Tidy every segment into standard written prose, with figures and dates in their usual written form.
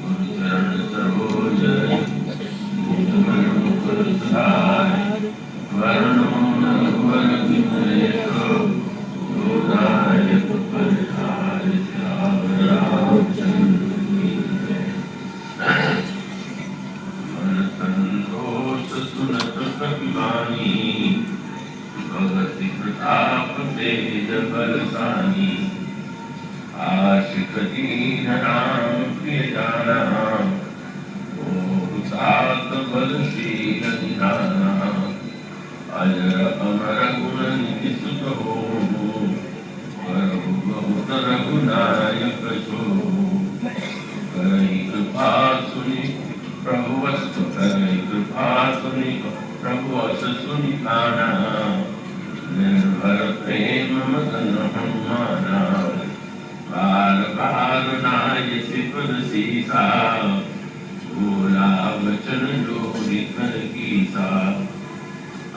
चरण सरोज मुकुर सुधारि वरणो रघुवर विमलेशो गोदायक परिहारि श्याम रामचंद्र की जय। मन संतोष सुनत कपिवानी भगति प्रताप तेज बलसानी आशिक दीन राम प्रिय जाना सात बल शील निधाना अजर अमर गुण निधि सुत हो बहुत रघुनायक जो करहि कृपा सुनि प्रभु वस्तु करहि कृपा सुनि प्रभु वस सुनि काना निर्भर प्रेम मगन हनुमाना बार बार नाय सिपर सीसा बोला वचन जोरि कर कीसा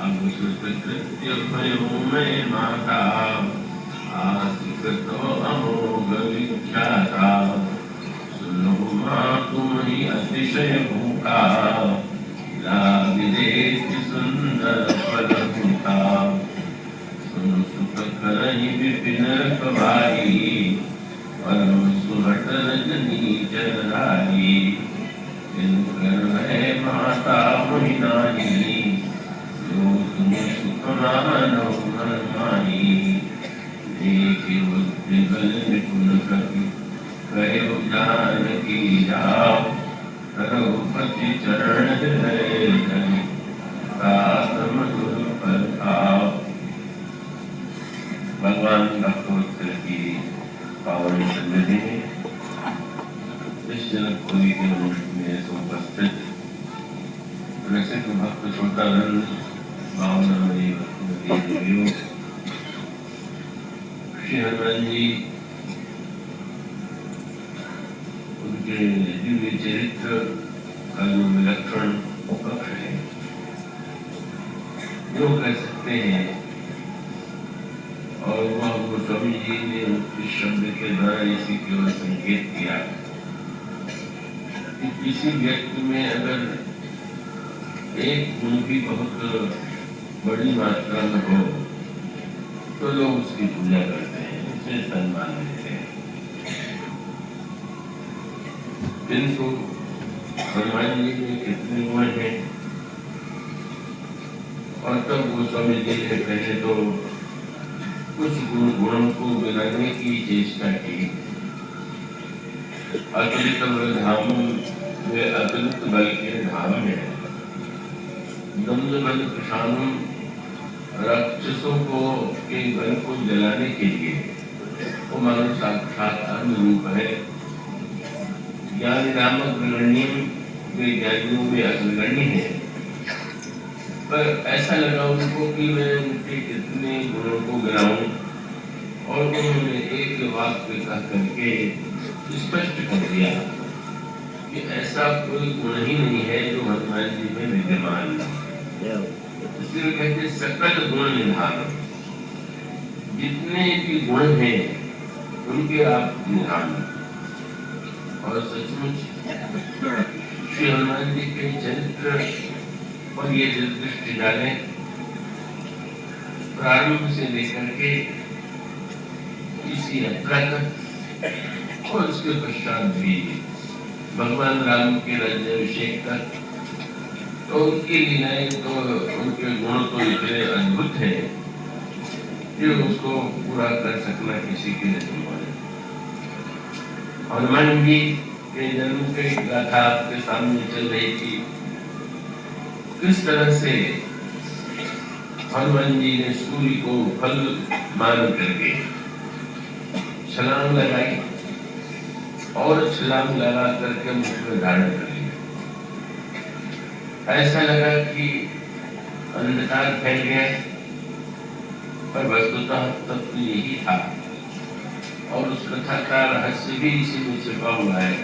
अब सुत कृत्य भयो मैं माता आसिक तो अमोघ विख्याता सुनो माँ तुम ही अतिशय भूखा लाग देख सुंदर फल भूखा सुन सुख करहि विपिन रखवाई परम सुहट रजनी जराई माता मोहि नाहि जो तुम सुख मानो मन माही देखि बुद्धि बल निपुण कपि कहे जानकी जाओ रघुपति चरण हृदय धरि सात मधुर फल खाओ। भगवान भक्तवत्सल की पावन सन्निधि में इस जनकपुरी के में उपस्थित रसिक भक्त श्रोतागण भावनामयी देवियों, श्री हनुमान जी उनके दिव्य चरित्र का जो विलक्षण पक्ष है, जो कह सकते हैं, और वह गोस्वामी जी ने इस शब्द के द्वारा इसी केवल संकेत किया कि किसी व्यक्ति में अगर एक गुण भी बहुत बड़ी मात्रा में हो तो लोग उसकी पूजा करते हैं, उसे सम्मान देते हैं। किंतु हनुमान जी में कितने गुण हैं, और तब गोस्वामी जी ने पहले तो कुछ गुणों को गिनाने की चेष्टा की। अतुलित धाम वे अतुलित बल के धाम है। दमदम प्रशांत राक्षसों को के बल को जलाने के लिए वो मानो साक्षात अनुरूप है। ज्ञान नामक गणनीय वे ज्ञानियों में अग्रगण्य है, पर ऐसा लगा उनको कि मैं उनके कितने गुणों को गिनाऊं, और उन्होंने एक वाक्य कह करके स्पष्ट कर दिया कि ऐसा कोई गुण ही नहीं है जो हनुमान जी में विद्यमान है। इसलिए कहते सकल गुण निधान, जितने भी गुण हैं उनके आप निधान। और सचमुच श्री हनुमान जी के चरित्र और ये दृष्टि डालें, प्रारंभ से लेकर के इसी यात्रा तक और उसके पश्चात भी भगवान राम के राज्याभिषेक तक, तो उनकी लीलाएं तो उनके गुण तो इतने अद्भुत हैं कि उसको पूरा कर सकना किसी के लिए संभव है। हनुमान जी के जन्म की गाथा आपके सामने चल रही थी, किस तरह से हनुमान जी ने सूर्य को फल मान करके छलांग लगाई और छलांग लगा करके मुख में धारण कर लिया। ऐसा लगा कि अंधकार फैल गया, पर वस्तुतः तत्व यही था, और उस कथा का रहस्य भी इसी में छिपा हुआ है।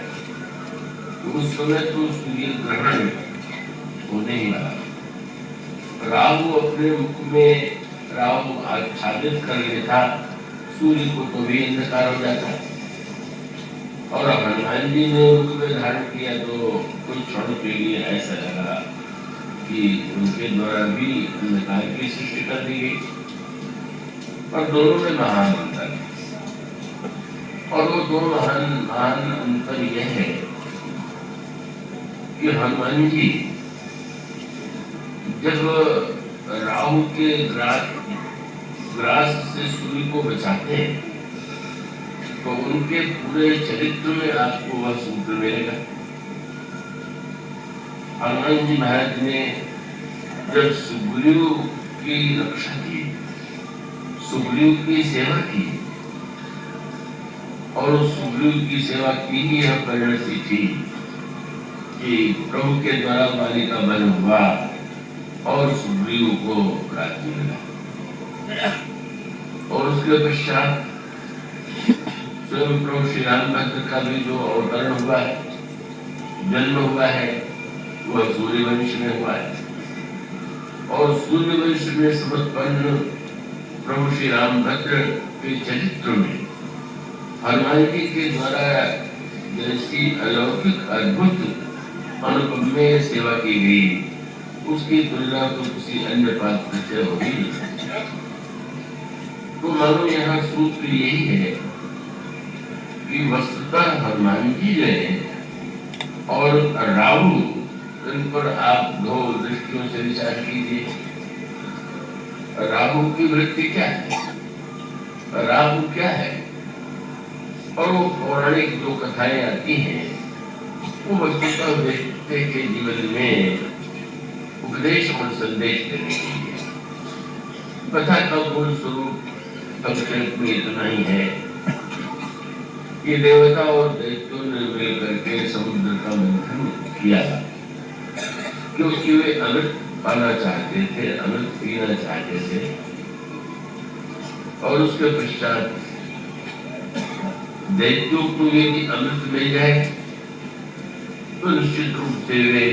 तो उस समय तो सूर्य ग्रहण होने ही वाला, राहु अपने मुख में राहु आच्छादित कर लेता सूर्य को, तो भी अंधकार हो जाता। और हनुमान जी ने रूप में धारण किया तो कुछ क्षण के लिए ऐसा लगा कि उनके द्वारा भी अंधकार की सृष्टि कर दी गई। और दोनों में महान अंतर, और वो दो महान महान अंतर यह है कि हनुमान जी जब राहु के ग्रास से सूर्य को बचाते हैं तो उनके पूरे चरित्र में आपको वह सूत्र मिलेगा। हनुमान जी महाराज ने जब सुग्रीव की रक्षा की, सुग्रीव की सेवा की, और उस सुग्रीव की सेवा की ही यह परिणति थी कि प्रभु के द्वारा बाली का बल हुआ और सुग्रीव को राज्य मिला। और उसके पश्चात स्वयं प्रभु श्री रामचंद्र का भी जो अवतरण हुआ है, जन्म हुआ है, वह सूर्यवंश में हुआ है। और सूर्यवंश में समर्पण प्रभु श्री रामभद्र के चरित्र में हनुमान जी के द्वारा जैसी अलौकिक अद्भुत अनुपमेय सेवा की गई, उसकी तुलना तो किसी अन्य पात्र से होगी नहीं। तो मानो यहाँ सूत्र यही है कि वस्तुतः हनुमान जी ने और राहु, इन पर आप दो दृष्टियों से विचार कीजिए। राहु की वृत्ति क्या है, राहु क्या है, और वो पौराणिक जो कथाएं आती हैं वो वस्तुतः व्यक्ति के जीवन में उपदेश और संदेश देने के लिए। कथा का मूल स्वरूप संक्षेप में इतना ही है कि देवता और दैत्यों ने मिलकर के समुद्र का मंथन किया, क्योंकि वे अमृत पाना चाहते थे, अमृत पीना चाहते थे। और उसके पश्चात दैत्यों को यदि अमृत मिल जाए तो निश्चित रूप से वे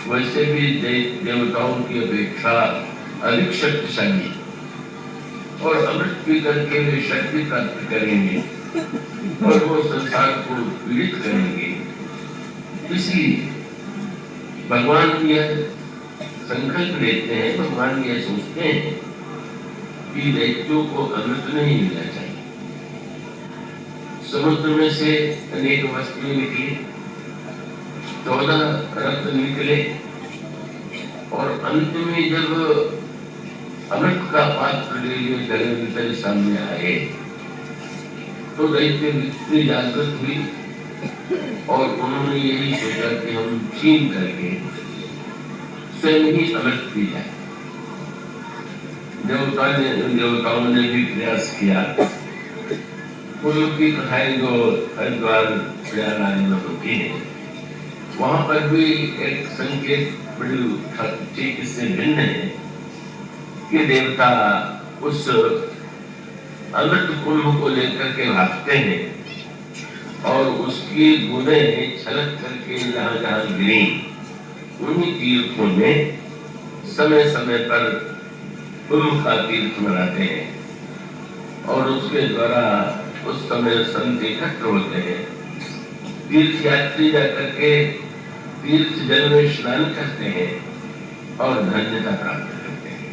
वैसे भी देवताओं की अपेक्षा अधिक शक्तिशाली और अमृत पी करके वे शक्ति प्राप्त करेंगे और वो संसार को पीड़ित करेंगे। इसलिए भगवान यह संकल्प लेते हैं, भगवान यह सोचते हैं कि दैत्यों को अमृत नहीं मिलना चाहिए। समुद्र में से अनेक वस्तुएं निकली, 14 रत्न निकले, और अंत में जब अमृत का पात्र ले लिए जल सामने आए तो दैत्य इतनी जागृत हुई और उन्होंने यही सोचा कि हम छीन करके स्वयं ही अमृत पी जाए। देवताओं ने भी प्रयास किया। फूलों की कथाएं जो हरिद्वार प्रयागराज में होती है, वहां पर भी एक संकेत बड़ी ठीक इससे भिन्न है कि देवता उस अमृत कुंभ को लेकर के भागते हैं और उसकी बूंदें छलक करके जहां जहां गिरी, उन्हीं तीर्थों में समय समय पर कुंभ का तीर्थ मनाते हैं और उसके द्वारा उस समय संत एकत्र होते हैं। तीर्थ यात्री जाकर के तीर्थ जल में स्नान करते हैं और धन्यता प्राप्त करते हैं।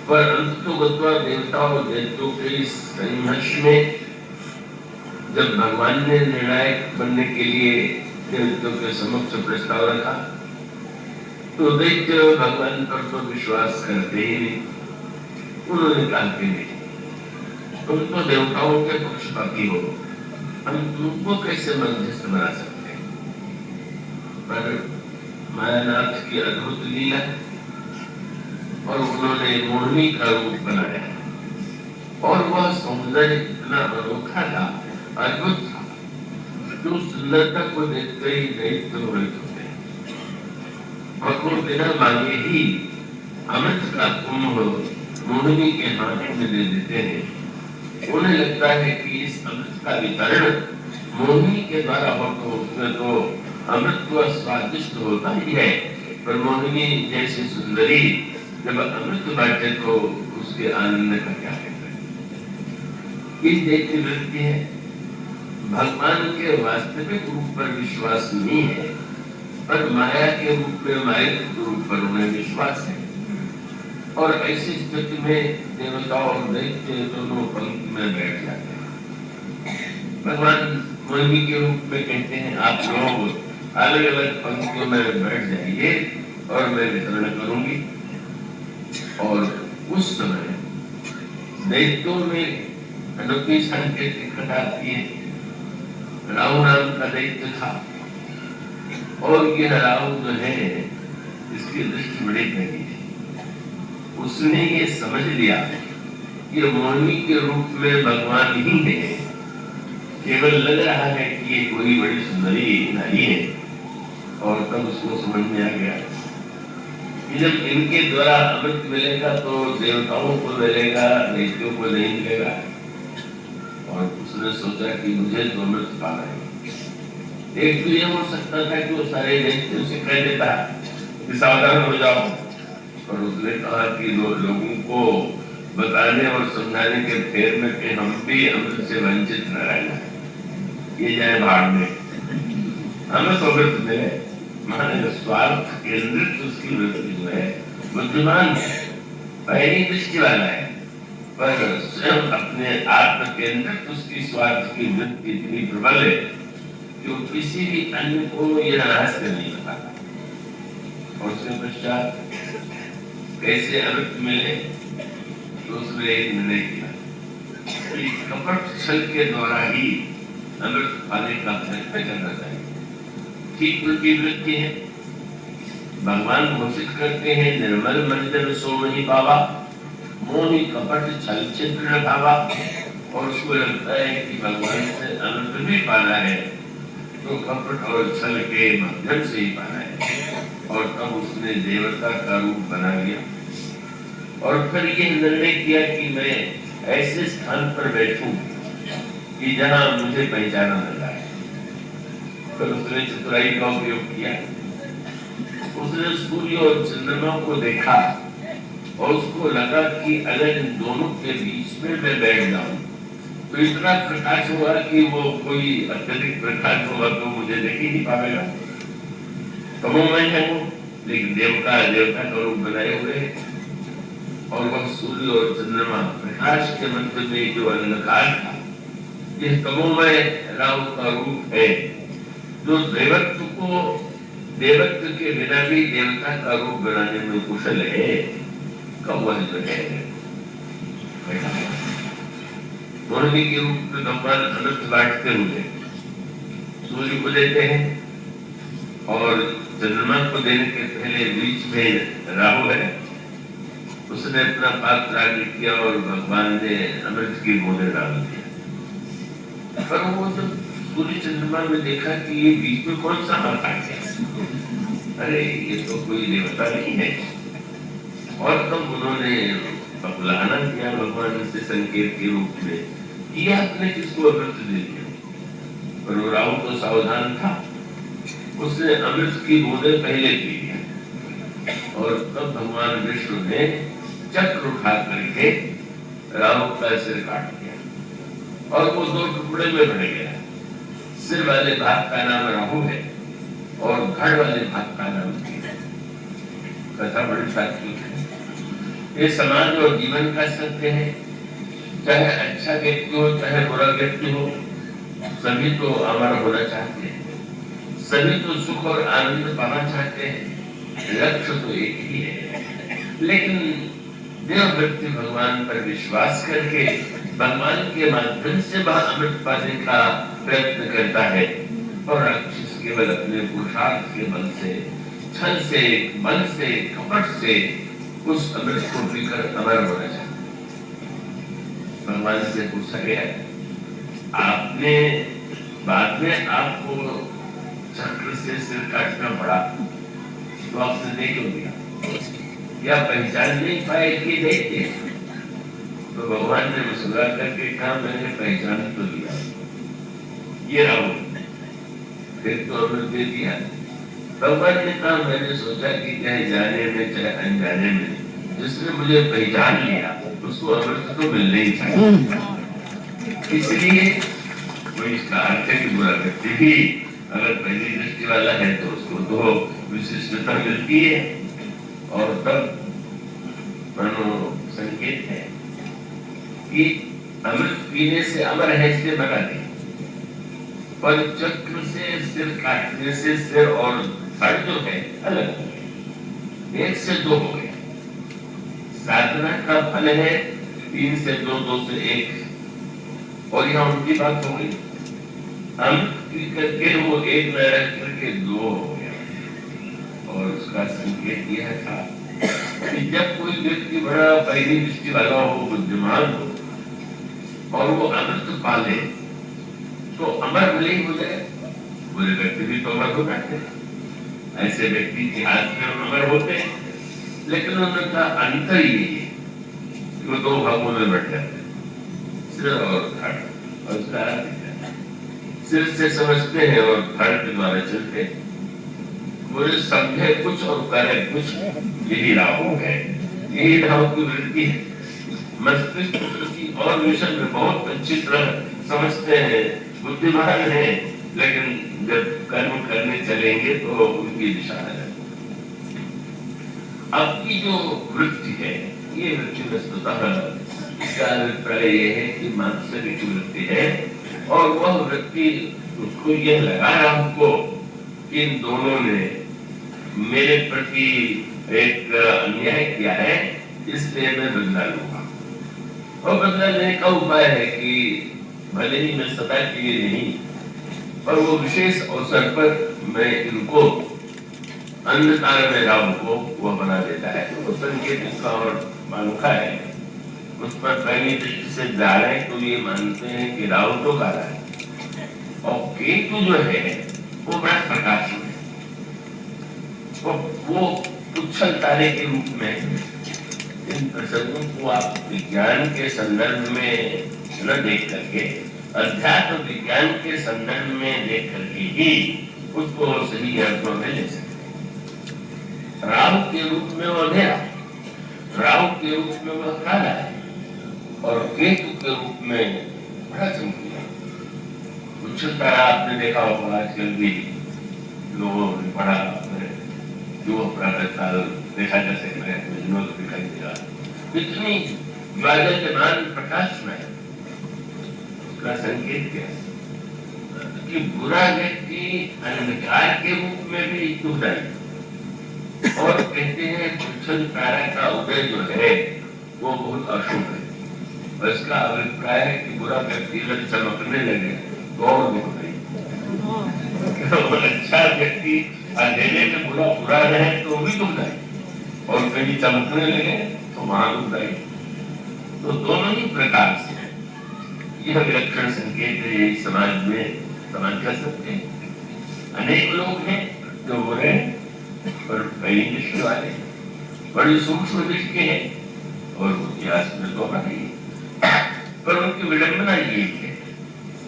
पर अंततोगत्वा देवताओं और दैत्यों के इस संघर्ष में जब भगवान ने निर्णायक बनने के लिए दैत्यों के समक्ष प्रस्ताव रखा तो दैत्य भगवान पर तो विश्वास करते ही नहीं। उन्होंने कहा कि नहीं, तुम तो देवताओं के पक्षपाती हो, हम तुमको कैसे मध्यस्थ बना सकते हैं। पर मायानाथ की अद्भुत लीला और उन्होंने मोहिनी का रूप बनाया और वह सौंदर्य इतना अनोखा था, अद्भुत था, जो सुंदरता को देखते ही दैत्य मोहित होते और वो बिना मांगे ही अमृत का कुंभ मोहिनी के हाथ में दे देते हैं। उन्हें लगता है कि इस अमृत का वितरण मोहिनी के द्वारा हो तो उसमें तो अमृत तो स्वादिष्ट होता ही है, पर मोहिनी जैसी सुंदरी जब अमृत बांटे तो उसके आनंद का क्या कहते हैं। ये दैत्य वृत्ति है। भगवान के वास्तविक रूप पर विश्वास नहीं है, पर माया के रूप में, माया रूप पर उन्हें विश्वास है। और ऐसी स्थिति में देवता और दैत्य दोनों पंक्ति में बैठ जाते हैं। भगवान मोहिनी के रूप में कहते हैं, आप लोग अलग अलग पंक्तियों में बैठ जाइए और मैं वितरण करूंगी। और उस समय दैत्यों में अनोखी संकेत आती है। राहु नाम का दैत्य था और यह राहु जो है इसकी दृष्टि बड़ी गहरी थी। उसने ये समझ लिया कि मोहिनी के रूप में भगवान ही है, केवल लग रहा है कि ये कोई बड़ी सुंदरी नारी है। और तब उसको समझ में आ गया कि जब इनके द्वारा अमृत मिलेगा तो देवताओं को मिलेगा, दैत्यों को नहीं मिलेगा। और उसने सोचा कि मुझे तो अमृत पाना है। एक तो यह हो सकता था कि वो सारे दैत्यों से कह देता कि सावधान हो जाओ, और उसने कहा कि लोगों को बताने और समझाने के फेर में कि हम भी अमृत से वंचित न रहना, ये जाए भाड़ में, हमें तो अमृत मिले। माने स्वार्थ केंद्रित उसकी वृत्ति जो है बुद्धिमान है, पहली दृष्टि वाला है, पर स्वयं अपने आत्म केंद्रित उसकी स्वार्थ की वृत्ति इतनी प्रबल है कि वो किसी भी अन्य को यह रहस्य नहीं बताता। और उसके पश्चात कैसे अमृत मिले तो उसने एक निर्णय किया कि कपट छल के द्वारा ही अमृत पाने का प्रयत्न करना चाहिए। ठीक उल्टी वृत्ति है। भगवान घोषित करते हैं, निर्मल मंदिर सो नहीं पावा, मोहि कपट छल छिद्र न भावा। और उसको लगता है कि भगवान से अमृत भी पाना है तो कपट और छल के माध्यम से ही पाना है। और तब उसने देवता का रूप बना लिया और फिर यह निर्णय किया कि मैं ऐसे स्थान पर बैठूं कि जहां मुझे पहचाना न जाए। फिर उसने चतुराई का उपयोग किया। उसने सूर्य और चंद्रमा को देखा और उसको लगा कि अगर इन दोनों के बीच में मैं बैठ जाऊं तो इतना प्रकाश होगा कि वो कोई अत्यधिक प्रकाश होगा तो मुझे देख ही नहीं पाएगा। तमोमय है वो, लेकिन देवता का रूप बनाए हुए है। और वह सूर्य और चंद्रमा प्रकाश के मध्य में जो अंधकार था, यह तमोमय राहु का रूप है, जो देवत्व के बिना भी देवता का रूप बनाने में कुशल है। कब वह जो है मोहिनी के रूप में भगवान अमृत बांटते हुए सूर्य को देते हैं और चंद्रमा को देने के पहले बीच में राहु है। उसने अपना पात्र आगे किया और भगवान ने अमृत की बूंदें डाल दी। पर वो जब सूर्य चंद्रमा में देखा कि ये बीच में कौन सा हाथ आ गया, अरे ये तो कोई देवता नहीं है। और तब उन्होंने बबलाना किया भगवान से संकेत के रूप में, ये आपने किसको अमृत दे दिया। पर वो राहु तो सावधान था, उसने अमृत की बूंदें पहले पी लिया। और तब भगवान विष्णु ने चक्र उठा करके राहु का सिर काट दिया और वो दो टुकड़े में बढ़ गया। सिर वाले भाग का नाम राहु है और धड़ वाले भाग का नाम कीट है। कथा बड़ी सात्विक है। ये समाज और जीवन का सत्य है। चाहे अच्छा व्यक्ति हो चाहे बुरा व्यक्ति हो, सभी तो अमर होना चाहते हैं, सभी तो सुख और आनंद पाना चाहते हैं। लक्ष्य तो एक ही है। लेकिन देव व्यक्ति भगवान पर विश्वास करके भगवान के माध्यम से वह अमृत पाने का प्रयत्न करता है और राक्षस केवल अपने पुरुषार्थ के बल से, छल से, बल से, कपट से उस अमृत को पीकर अमर होना चाहता है। भगवान से पूछा गया, आपने बाद में आपको चक्र से सिर काटना पड़ा तो आपने नहीं क्यों दिया, या पहचान नहीं पाए कि देखिए। तो भगवान ने मुस्कुरा करके कहा, मैंने पहचान तो दिया, ये राहु। फिर तो अमृत दे दिया। भगवान ने कहा, मैंने सोचा कि चाहे जाने में चाहे अनजाने में जिसने मुझे पहचान लिया उसको अमृत तो मिलना ही चाहिए। इसलिए कोई इसका अर्थ है कि बुरा व्यक्ति भी अगर पहली दृष्टि वाला है तो उसको तो विशिष्टता मिलती है, और तब मानो संकेत है कि अमृत पीने से अमर है इसलिए बना दे, पर चक्र से सिर काटने से सिर और धड़ जो है अलग हो गए, 1 से 2 हो गए। साधना का फल है 3 से 2, 2 से 1, और यहाँ उनकी बात हो गई। अमृत पी करके वो 1 न रह करके 2 हो गया, और उसका संकेत यह था कि जब कोई व्यक्ति बड़ा पहली दृष्टि वाला हो, बुद्धिमान हो, और वो अमृत पाले तो अमर भले ही हो जाए। बुरे व्यक्ति भी तो अमर हो जाते हैं, ऐसे व्यक्ति इतिहास में अमर होते हैं, लेकिन उनका अंतर ये है कि वो 2 भागों में बढ़ जाते हैं, सिर और धड़। और उसका सिर से समझते हैं और धड़ के द्वारा चलते हैं। वो समझे कुछ और करे कुछ, यही राहु है, यही राहु की वृत्ति है। मस्तिष्क की और विषय में बहुत अच्छी तरह समझते हैं, बुद्धिमान है, लेकिन जब कर्म करने चलेंगे तो उनकी दिशा है। आपकी जो वृत्ति है, ये वृत्ति वस्तुतः इसका अभिप्राय ये है कि मानसिक वृत्ति है, और वह वृत्ति उसको यह लगा रहा को कि इन दोनों ने मेरे प्रति एक अन्याय किया है, इसलिए मैं बदला लूंगा। और बदला लेने का उपाय है कि भले ही मैं सदा के लिए नहीं, पर वो विशेष अवसर पर मैं इनको अंधकार में राहु को वह बना देता है। तो संकेत इसका और अनोखा है। उस पर पहली दृष्टि से जा रहे हैं तो ये मानते हैं कि राहु तो काला है, और केतु जो है वो बड़ा प्रकाश है। वो उच्छल तारे के रूप में इन प्रसंगों को आप विज्ञान के संदर्भ में न देख करके, अध्यात्म विज्ञान के संदर्भ में देख करके ही उसको सही अर्थों में ले सकते। राहु के रूप में वो अंधेरा, राहु के रूप में वह काला है, और केतु के रूप में बड़ा चमकीला। उच्छल तारा आपने देखा होगा, आजकल भी लोगों ने पढ़ा, जो प्रातःकाल देखा जा सकता है, दिखाई दे रहा है, इतनी ज्वालायमान प्रकाश में उसका संकेत क्या है कि बुरा व्यक्ति अंधकार के रूप में भी दुखदायी, और कहते हैं उच्छल तारा का उदय जो है वो बहुत अशुभ है, और इसका अभिप्राय है कि बुरा व्यक्ति जब चमकने लगे तो और दुखदायी। अच्छा व्यक्ति अंधेरे में बुरा रहे तो भी दुखदायी, और कहीं चमकने लगे तो वहां दुखदायी। तो दोनों ही प्रकार से यह विलक्षण संकेत है। समाज में समाज का सत्य अनेक लोग हैं जो बुरे और पहली दृष्टि वाले, बड़ी सूक्ष्म दृष्टि है, और इतिहास में तो नहीं, पर उनकी विडंबना ये है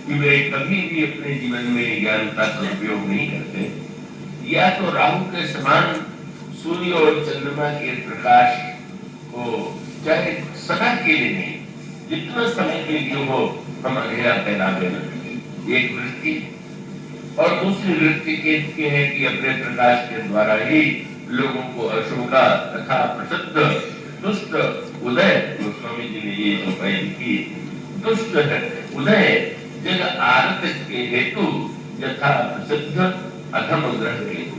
कि वे कभी भी अपने जीवन में ज्ञान का सदुपयोग नहीं करते, या तो राहु के समान सूर्य और चंद्रमा के प्रकाश को चाहे सदा के लिए नहीं, जितना समय के लिए हो हम अंधेरा फैला देना, एक वृत्ति। और दूसरी वृत्ति के है कि अपने प्रकाश के द्वारा ही लोगों को अशुभ का तथा प्रसिद्ध दुष्ट उदय, गोस्वामी जी ने ये जो बयान की, दुष्ट उदय जग आरत के हेतु यथा प्रसिद्ध अधम ग्रह हेतु।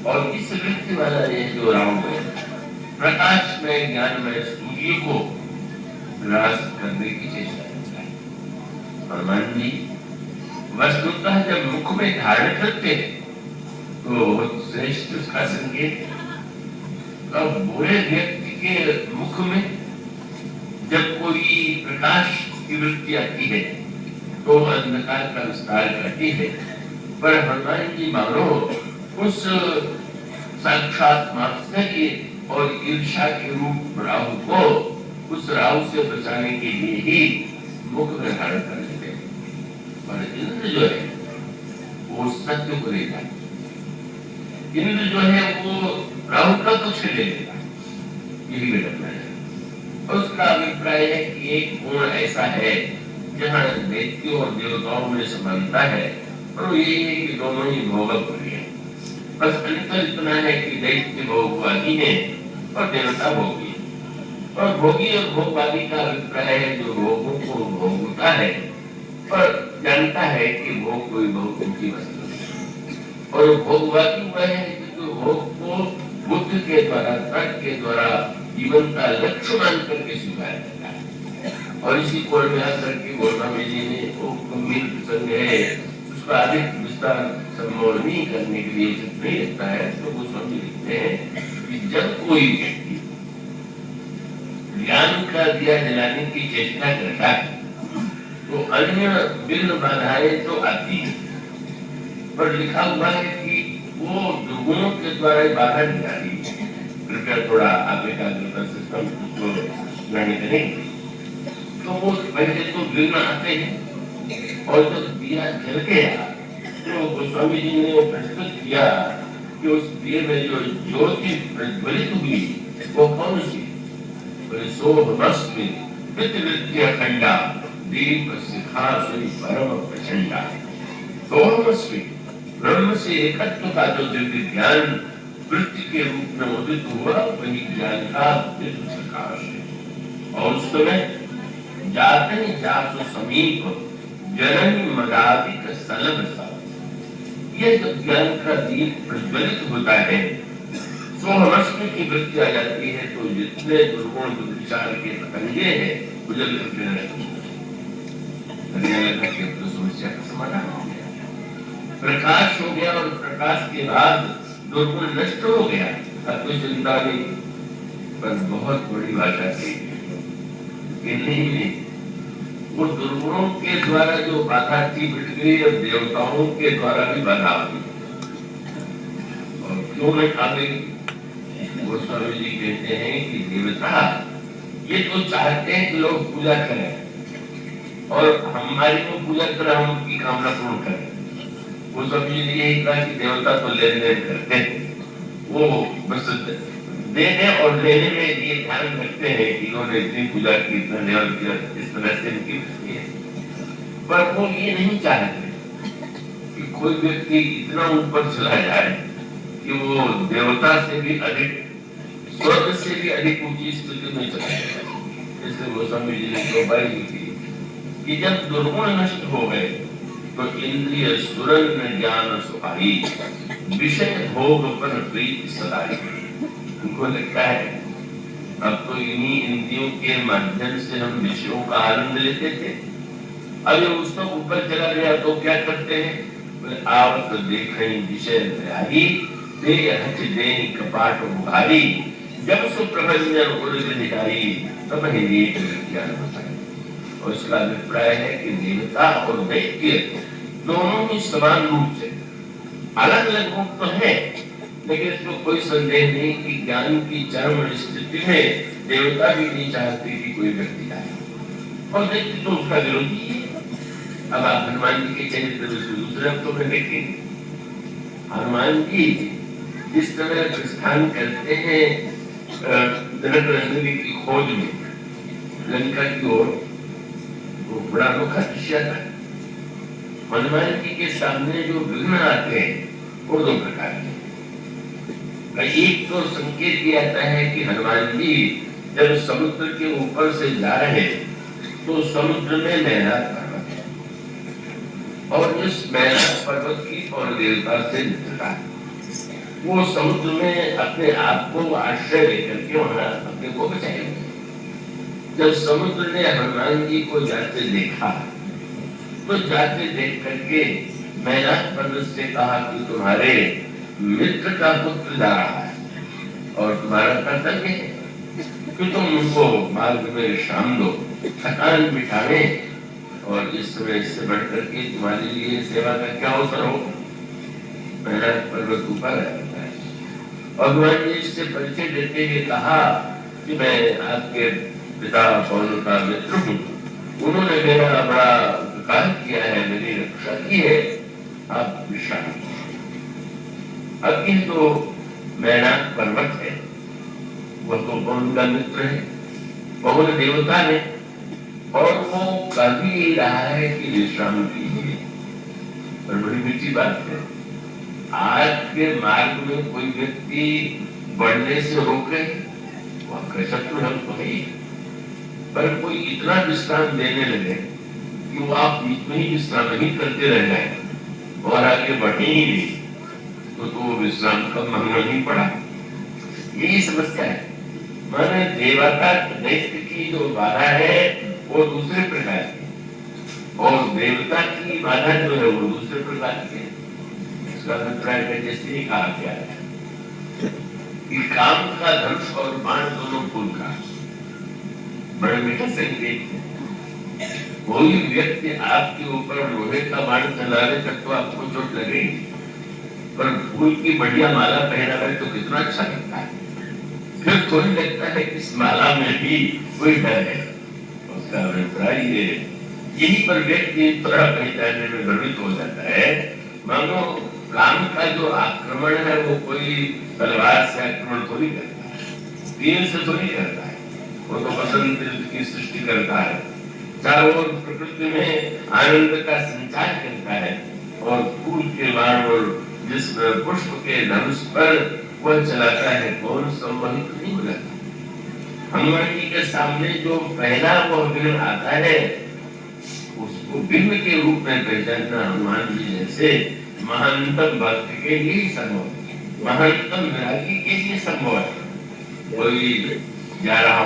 और इस वृत्ति वाला ये जो राहु है, प्रकाश में ज्ञान में सूर्य को ग्रास करने की चेष्टा करता है। हनुमान जी वस्तुतः जब मुख में धारण करते हैं तो श्रेष्ठ उसका संकेत। अब बुरे व्यक्ति के मुख में जब कोई प्रकाश की वृत्ति आती है तो अंधकार का विस्तार करती है, पर हनुमान जी मानो उस साक्षात मात्सर्य और ईर्ष्या के रूप राहु को, उस राहु से बचाने के लिए ही मुख में धारण कर लेते हैं। पर इंद्र जो है वो सत्य को ले जाता, इंद्र जो है वो राहु का कुछ ले लेता, यही विडंबना है। उसका अभिप्राय है कि एक गुण ऐसा है जहाँ दैत्यों और देवताओं में समानता है और यही है कि दोनों ही भोगप्रिय है। बस अंतर इतना है कि दैत्य भोगवादी है और देवता भोगी, और भोगी और भोगवादी का अभिप्राय है जो भोगों को भोगता है और जानता है कि भोग कोई बहुत ऊंची वस्तु है, और भोगवादी वह है जो भोग को बुद्ध के द्वारा, तर्क के द्वारा जीवन का लक्ष्य मान करके स्वीकार करता है। और इसी कोण में आकर के गोस्वामी जी ने वो गंभीर प्रसंग है, उसका अधिक विस्तार संबोधन नहीं करने के लिए नहीं लगता है, तो गोस्वामी लिखते हैं कि जब कोई व्यक्ति ज्ञान का दिया जलाने की चेष्टा करता है तो अन्य विघ्न बाधाएं तो आती है, पर लिखा हुआ है कि वो दुर्गुणों के द्वारा बाधा नहीं आती। कृपया थोड़ा आप एकाग्रता से उसको ग्रहण करें। तो वो पहले तो विघ्न आते हैं, और जब दिया जल गया तो गोस्वामी जी ने प्रस्तुत किया कि उस दिए में जो ज्योति प्रज्वलित हुई वो कौन सी? सोमस्मि वित्तवृत्ति अखंडा दीप शिखा सुई परम प्रचंडा। सोमस्मि ब्रह्म से एकत्व का जो दिव्य ज्ञान वृत्ति के रूप में उदित हुआ, वही ज्ञान का दिव्य प्रकाश है। और उस समय जातनि जासु समीप जननी मदादिक सलभ सा, ये जब ज्ञान का दीप प्रज्वलित होता है, सोमस्मि की वृत्ति आ जाती है, तो जितने दुर्गुण विचार के पतंगे हैं वो जल करके तो समस्या का समाधान हो गया, प्रकाश हो गया, और प्रकाश के बाद दुर्गुण नष्ट हो गया। अब कोई चिंता नहीं, पर बहुत बड़ी भाषा थी कि नहीं, वो दुर्गुणों के द्वारा जो बाधा थी मिट गई, और देवताओं के द्वारा भी बाधा हुई। और क्यों नहीं आ गई? गोस्वामी जी कहते हैं कि देवता ये तो चाहते हैं कि लोग पूजा करें, और हमारी को पूजा करें, हम उनकी कामना पूर्ण करें। गोस्वामी जी ने यही कहा कि देवता तो लेन देन करते हैं, वो बस देने और लेने में ये ध्यान रखते हैं कि इन्होंने इतनी पूजा की, इतना नियम किया, इस तरह से इनकी वृत्ति है। पर वो ये नहीं चाहते कि कोई व्यक्ति इतना ऊपर चला जाए कि वो देवता से भी अधिक, स्वर्ग से भी अधिक ऊंची स्थिति में चला जाए। इसलिए गोस्वामी जी ने कृपा की कि जब दुर्गुण नष्ट हो गए तो इंद्रिय सुरन ज्ञान सुखाई, विषय भोग पर प्रीति सदाई। उनको लगता है अब तो इन्हीं इंद्रियों के माध्यम से हम विषयों का आनंद लेते थे, अब ये उसका ऊपर चला गया तो क्या करते हैं? आवत देखें विषय बिहारी, दे हच दे कपाट उघारी, जब सुप्रभंजन उर्गनिकारी तब ही ज्ञान होता है। और इसका अभिप्राय है कि देवता और दैत्य दोनों ही समान रूप से, अलग अलग रूप तो है, लेकिन इसमें कोई संदेह नहीं कि ज्ञान की चरम स्थिति में देवता भी नहीं चाहते कि कोई व्यक्ति आए, और दैत्य तो उसका विरोधी है। अब आप हनुमान जी के चरित्र में दूसरे हफ्तों में देखेंगे, हनुमान जी जिस तरह प्रस्थान करते हैं जनक नंदिनी की खोज में लंका की ओर, वो बड़ा अनोखा दृश्य था। हनुमान जी के सामने जो विघ्न आते हैं वो दो प्रकार के। एक तो संकेत दिया जाता है कि हनुमान जी जब समुद्र के ऊपर से जा रहे तो समुद्र में मैनाक पर्वत है, और इस मैनाक पर्वत की और देवता से मित्रता है। वो समुद्र में अपने आप को आश्रय लेकर के वहां अपने को बचाएंगे। जब समुद्र ने हनुमान जी को जाते देखा तो जाते देख करके मैनाक पर्वत से कहा कि तुम्हारे मित्र का पुत्र जा रहा है, और तुम्हारा कर्तव्य है कि तुम उनको मार्ग में विश्राम दो, थकान मिटावे, और इस समय इससे बढ़कर के तुम्हारे लिए सेवा का क्या अवसर हो। मैनाक पर्वत ऊपर रहता है, भगवान जी इससे परिचय देते हुए कहा कि मैं आपके पिता पवन का मित्र हूँ, उन्होंने मेरा बड़ा उपकार किया है, मेरी रक्षा की है, आप विश्राम। अब ये तो मैनाक पर्वत है, वह तो पवन का मित्र है, पवन देवता है, और वो कभी रहा है कि विश्राम कीजिए। और बड़ी मीठी बात है, आज के मार्ग में कोई व्यक्ति बढ़ने से रोके, वो आपका शत्रु है तो नहीं, पर कोई इतना विश्राम देने लगे कि वो आप बीच में ही विश्राम नहीं करते रह जाए और आगे बढ़े ही नहीं, तो वो विश्राम का महंगा नहीं पड़ा। यही समस्या है। माने देवता दैत्य की जो बाधा है वो दूसरे प्रकार की, और देवता की बाधा जो है वो दूसरे प्रकार की है। इसका अभिप्राय है जैसे कहा गया है कि काम का धनुष और बाण दोनों फूल का, बड़े मीठा संकेत है। कोई व्यक्ति आपके ऊपर लोहे का बाण चलाने तक तो आपको चोट लगेगी, पर फूल की बढ़िया माला पहना है तो कितना अच्छा लगता है। फिर थोड़ी लगता है कि इस माला में भी कोई डर है। उसका अभिप्राय यही पर व्यक्ति थोड़ा पहचानने में भ्रमित हो जाता है। मानो काम का जो आक्रमण है वो कोई तलवार से आक्रमण थोड़ी करता है, तीर से थोड़ी करता है। वो तो बसंत की सृष्टि करता है, चारों ओर प्रकृति में आनंद का संचार करता है, और फूल के बाण और जिस पुष्प के धनुष पर वह चलाता है, कौन सम्मोहित नहीं हो जाता। हनुमान जी के सामने जो पहला वो विघ्न आता है, उसको विघ्न के रूप में पहचानना हनुमान जी जैसे महानतम भक्त के लिए संभव, महानतम विरागी के लिए संभव है। कोई जा रहा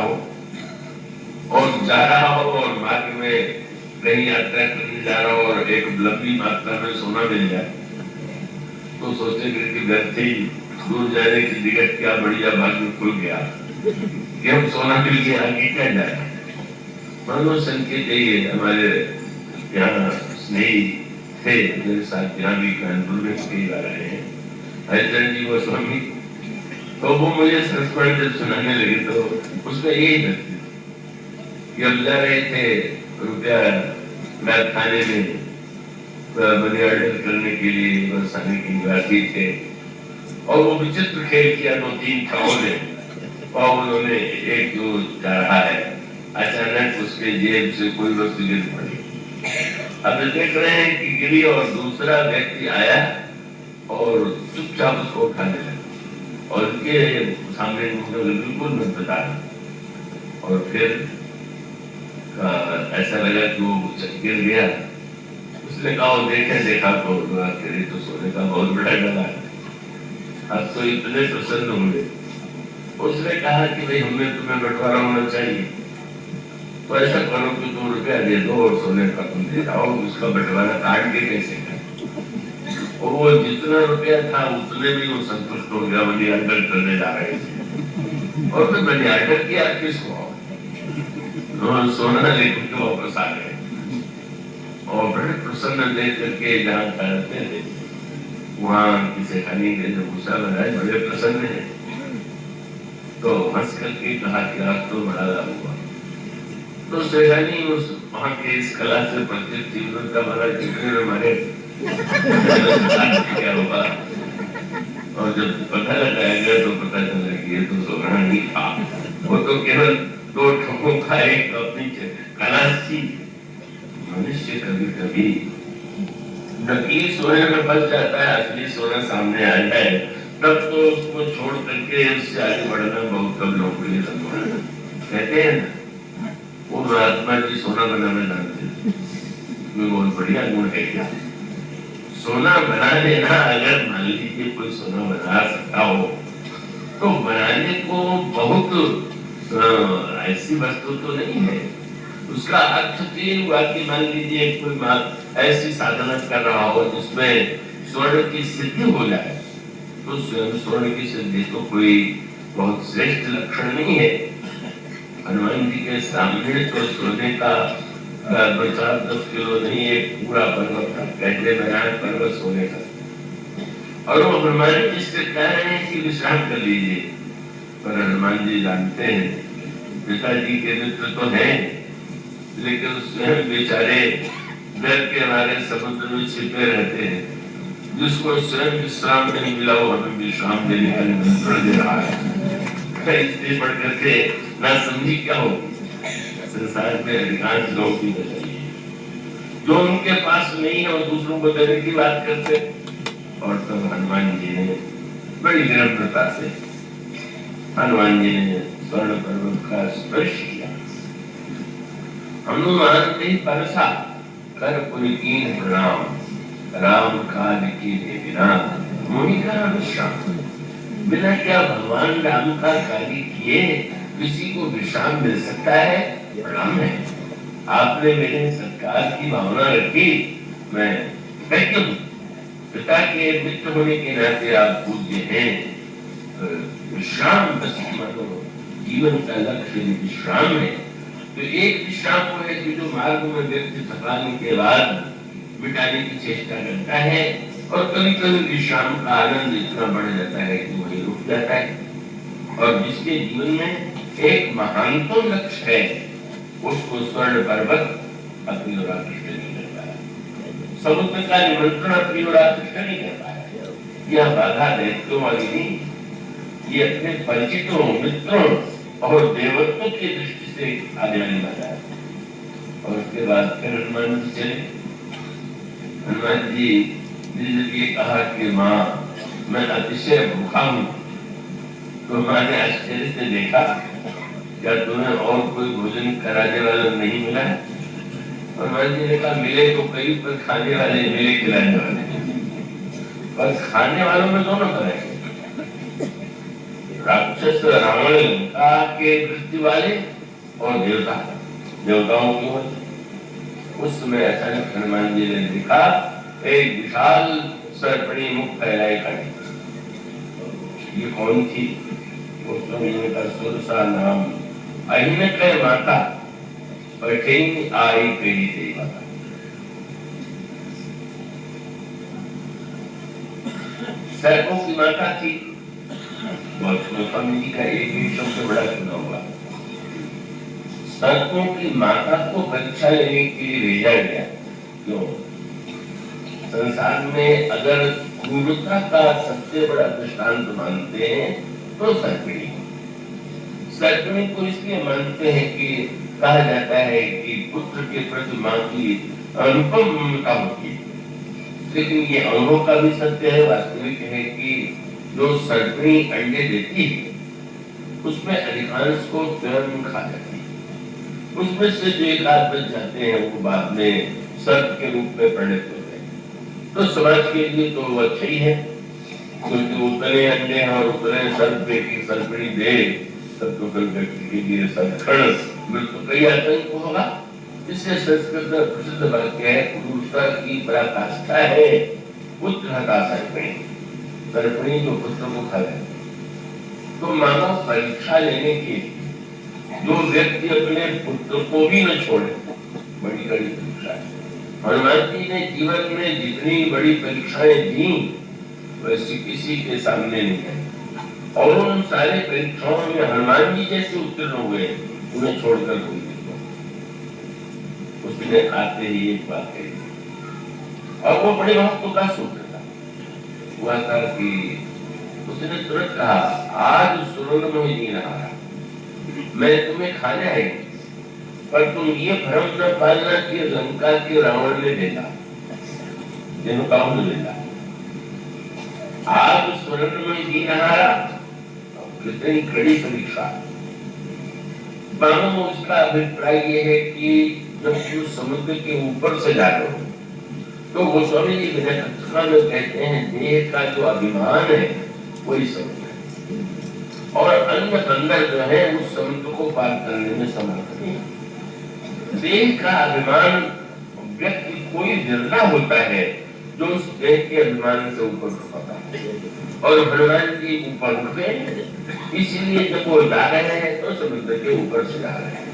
हो और मार्ग में कहीं यात्रा करने जा रहा हो और एक लंबी मात्रा में सोना मिल जाए, तो सोचेंगे कि घर से दूर जाने की दिक्कत, क्या बढ़िया भाग्य खुल गया कि हम सोना मिल गया, आगे क्या जाए। मानो संकेत यही है। हमारे यहाँ स्नेही थे मेरे साथ, यहाँ भी कानपुर में कई बार आए हैं, हरिचरण जी गोस्वामी, तो वो मुझे संस्मरण जब सुनाने लगे तो उसमें यही लगती कि अब जा रहे थे रुपया खाने में मनी ऑर्डर करने के लिए बरसाने की निवासी थे, और वो विचित्र खेल किया 2-3 खाओं ने, और उन्होंने एक जो जा रहा है अचानक उसके जेब से कोई वस्तु गिर पड़ी। अब देख रहे हैं कि गिरी और दूसरा व्यक्ति आया और चुपचाप उसको उठाने लगा, और उनके सामने बिल्कुल मत बता, और फिर ऐसा लगा कि वो गिर गया। उसने कहा देखा तो सोने का बहुत बड़ा डला है, अब तो इतने प्रसन्न हुए। उसने कहा कि भाई हमने तुम्हें बंटवारा होना चाहिए, तो ऐसा करो कि 2 रुपया दे दो और सोने का तुम दे जाओ, उसका बंटवारा काट के कैसे करें। और वो जितना रुपया था उतने में वो संतुष्ट हो गया। मनी ऑर्डर करने जा रहे थे और फिर मनी ऑर्डर किया किसको, सोना लेकर के वापस आ गए, और बड़े प्रसन्न देख करके जहाँ ठहरते थे वहाँ किसी खानी के जो गुस्सा बनाए बड़े प्रसन्न है, तो हंस करके कहा कि आज तो बड़ा लाभ हुआ। तो सेठानी उस वहाँ के इस कला से परिचित थी, उनका बड़ा जिक्र हमारे क्या होगा। और जब पता लगाएगा तो पता चला कि ये तो सोना नहीं था, वो तो केवल 2 ठोकों का एक अपनी कला थी। मनुष्य कभी कभी नकली सोने में फंस जाता है, असली सोना सामने आ जाए तब तो उसको छोड़ करके उससे आगे बढ़ना बहुत कम लोगों के लिए संभव है। कहते हैं ना, वो महात्मा जी सोना बनाना जानते थे, बहुत बढ़िया गुण है क्या। सोना बना लेना, अगर मान लीजिए कोई सोना बना सकता हो तो बनाने को बहुत ऐसी वस्तु तो नहीं है। उसका अर्थ ये हुआ कि मान लीजिए कोई ऐसी साधना कर रहा हो जिसमें स्वर्ण की सिद्धि हो जाए, तो स्वयं स्वर्ण की सिद्धि तो कोई बहुत श्रेष्ठ लक्षण नहीं है। हनुमान जी के सामने तो सोने का 10 किलो नहीं, एक पूरा पर्वत था, कहते बनाया पर्वत सोने का, और वो हनुमान जी से कह रहे हैं कि विश्राम कर लीजिए। पर हनुमान जी जानते हैं पिताजी के मित्र तो हैं, लेकिन स्वयं बेचारे डर के हमारे समुद्र में छिपे रहते हैं। जिसको स्वयं विश्राम नहीं मिला वो हमें विश्राम देने का निमंत्रण दे रहा है। इसलिए पढ़ करके ना समझी क्या होगी। संसार में अधिकांश लोग भी बताइए जो उनके पास नहीं है वो दूसरों को देने की बात करते। और तब हनुमान जी ने बड़ी विनम्रता से हनुमान जी ने स्वर्ण पर्वत का स्पर्श किया। हनुमान ने परसा कर पुलकीन प्रणाम, राम काज के बिना मोहि कहा विश्राम। बिना क्या भगवान राम का कार्य किए किसी को विश्राम मिल सकता है? प्रणाम है, आपने मेरे सत्कार की भावना रखी, मैं एकदम पिता के मित्र होने के नाते आप पूज्य हैं। विश्राम बस मानो जीवन का लक्ष्य विश्राम है। तो एक विश्राम वो है कि जो मार्ग में व्यक्ति थकान के बाद मिटाने की चेष्टा करता है, और कभी कभी विश्राम का आनंद इतना बढ़ जाता है कि वही रुक जाता है। और जिसके जीवन में एक महानतम लक्ष्य है उसको स्वर्ण पर्वत अपनी ओर आकृष्ट नहीं कर पाया, समुद्र का निमंत्रण अपनी ओर आकृष्ट नहीं कर पाया। यह बाधा दैत्यों वाली नहीं, ये अपने परिचितों मित्रों और देवत्वों की दृष्टि से आने वाली बाधा है। और उसके बाद फिर हनुमान जी चले। हनुमान जी ने जब ये कहा कि माँ मैं अतिशय भूखा हूँ, तो माँ ने आश्चर्य से देखा, क्या तुम्हें और कोई भोजन कराने वाला नहीं मिला है? और माँ जी ने कहा मिले तो कई, पर खाने वाले मिले खिलाने वाले। पर खाने वालों में दोनों तरह है, राक्षस रावण लंका के दृष्टि वाले और देवता देवताओं की ओर। उस समय अचानक हनुमान जी ने देखा एक विशाल सर्पणी मुख फैलाए खड़ी। ये कौन थी? उस समय का सुरसा नाम अहिन के माता बैठेंगी आई कही थी माता। सर्पों की माता थी। स्वामी जी का एक ही शब्द बड़ा सुना हुआ, सर्पों की माता को परीक्षा लेने के लिए भेजा गया। क्यों? संसार में अगर क्रूरता का सबसे बड़ा दृष्टांत मानते हैं तो सर्पिणी। सर्पिणी को इसलिए मानते हैं कि कहा जाता है कि पुत्र के प्रति मां की अनुपम ममता होती है। लेकिन ये अंगों का भी सत्य है, वास्तविक है कि जो सर्पिणी अंडे देती है उसमें अधिकांश को स्वयं खा जाती है। उसमें से जो एक आध बच जाते हैं वो बाद में सर्प के रूप में परिणत होते हैं। तो समाज के लिए तो वो अच्छा ही है, क्योंकि उतने अंडे हैं और उतने सर्प की सर्पिणी दे तब तो फिर व्यक्ति के लिए सत्क्षण मृत्यु कई आतंक होगा। इससे संस्कृत में प्रसिद्ध वाक्य है, क्रूरता की पराकाष्ठा है पुत्र हता सर्पिणी। सर्पिणी जो पुत्र को खा जाए। तो मानो परीक्षा लेने के जो व्यक्ति अपने पुत्र को भी न छोड़े, बड़ी बड़ी परीक्षा है। हनुमान जी ने जीवन में जितनी बड़ी परीक्षाएं दी वैसे किसी के सामने नहीं है। और उन सारे परीक्षाओं में हनुमान जी जैसे उत्तीर्ण हुए, उन्हें छोड़कर कोई नहीं। उसने आते ही एक बात कही, और वो बड़े महत्व का सूत्र था। हुआ था कि उसने तुरंत कहा, आज सुरंग में नहीं रहा, मैं तुम्हें खाने आई, पर तुम ये भ्रम न पालना कि लंका के रावण ने भेजा, जिनको भेजा। आज स्वर्ण में जी रहा, कितनी कड़ी परीक्षा। मानो उसका अभिप्राय यह है कि जब तुम समुद्र के ऊपर से जा रहे हो तो गोस्वामी जी में कहते हैं देह का जो अभिमान है वही समुद्र है, और अन्य बंदर जो है उस समुद्र को पार करने में समर्थ नहीं। देह का अभिमान व्यक्ति कोई निर्णय होता है जो उस देह के अभिमान से ऊपर उठता है, और हनुमान जी ऊपर उठे, इसीलिए जब वो जा रहे हैं तो समुद्र के ऊपर से जा रहे हैं।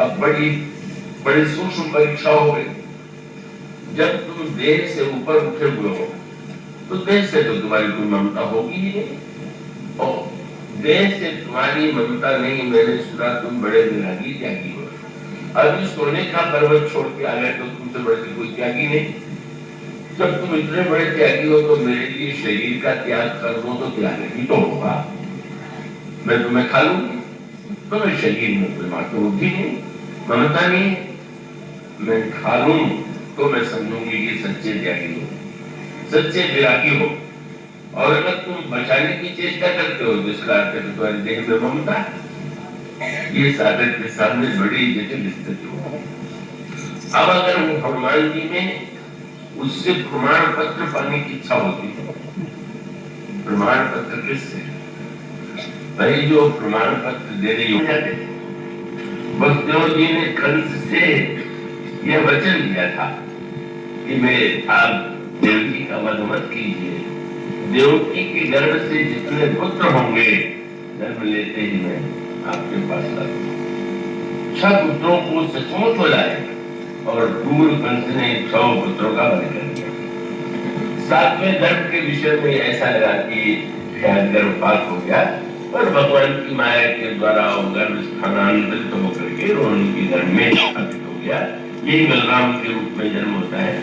अब बड़ी सूक्ष्म परीक्षा हो गई। जब तुम देह से ऊपर उठे हुए हो तो देह से तो तुम्हारी कोई ममता होगी ही नहीं, और देह से तुम्हारी ममता नहीं। मैंने सुना तुम बड़े विरागी त्यागी हो, अभी सोने का पर्वत छोड़ के आ गए तो तुमसे बढ़ कोई त्यागी नहीं। जब तुम इतने बड़े त्यागी हो तो मेरे लिए शरीर का त्याग कर दो तो त्याग ही तो होगा। मैं तुम्हें खा लूंगी, तुम्हें शरीर में कोई मात्र बुद्धि नहीं। ममता नहीं, मैं खा लूं तो मैं समझूंगी कि सच्चे त्यागी हो, सच्चे विरागी हो। और अगर तुम बचाने की चेष्टा करते हो जिसका अर्थ है तुम्हारे देह में ममता, ये साधक के सामने बड़ी जटिल स्थिति हो। अब अगर हनुमान जी में उससे प्रमाण पत्र पाने की इच्छा होती है, प्रमाण पत्र किससे? भाई जो प्रमाण पत्र देने योग्य थे, वसुदेव जी ने कंस से यह वचन दिया था कि मैं आप देवकी का वध मत कीजिए, देवकी के गर्भ से जितने पुत्र होंगे जन्म लेते ही मैं आपके पास लाऊंगा। 6 पुत्रों को सचमुच हो लाए और क्रूर कंस ने 6 पुत्रों का वध कर दिया। 7वें गर्भ के विषय में ऐसा लगा कि शायद गर्भपात हो गया, पर भगवान की माया के द्वारा गर्भ स्थानांतरित होकर के उनकी गर्भ में स्थापित हो गया। यही बलराम के रूप में जन्म होता है।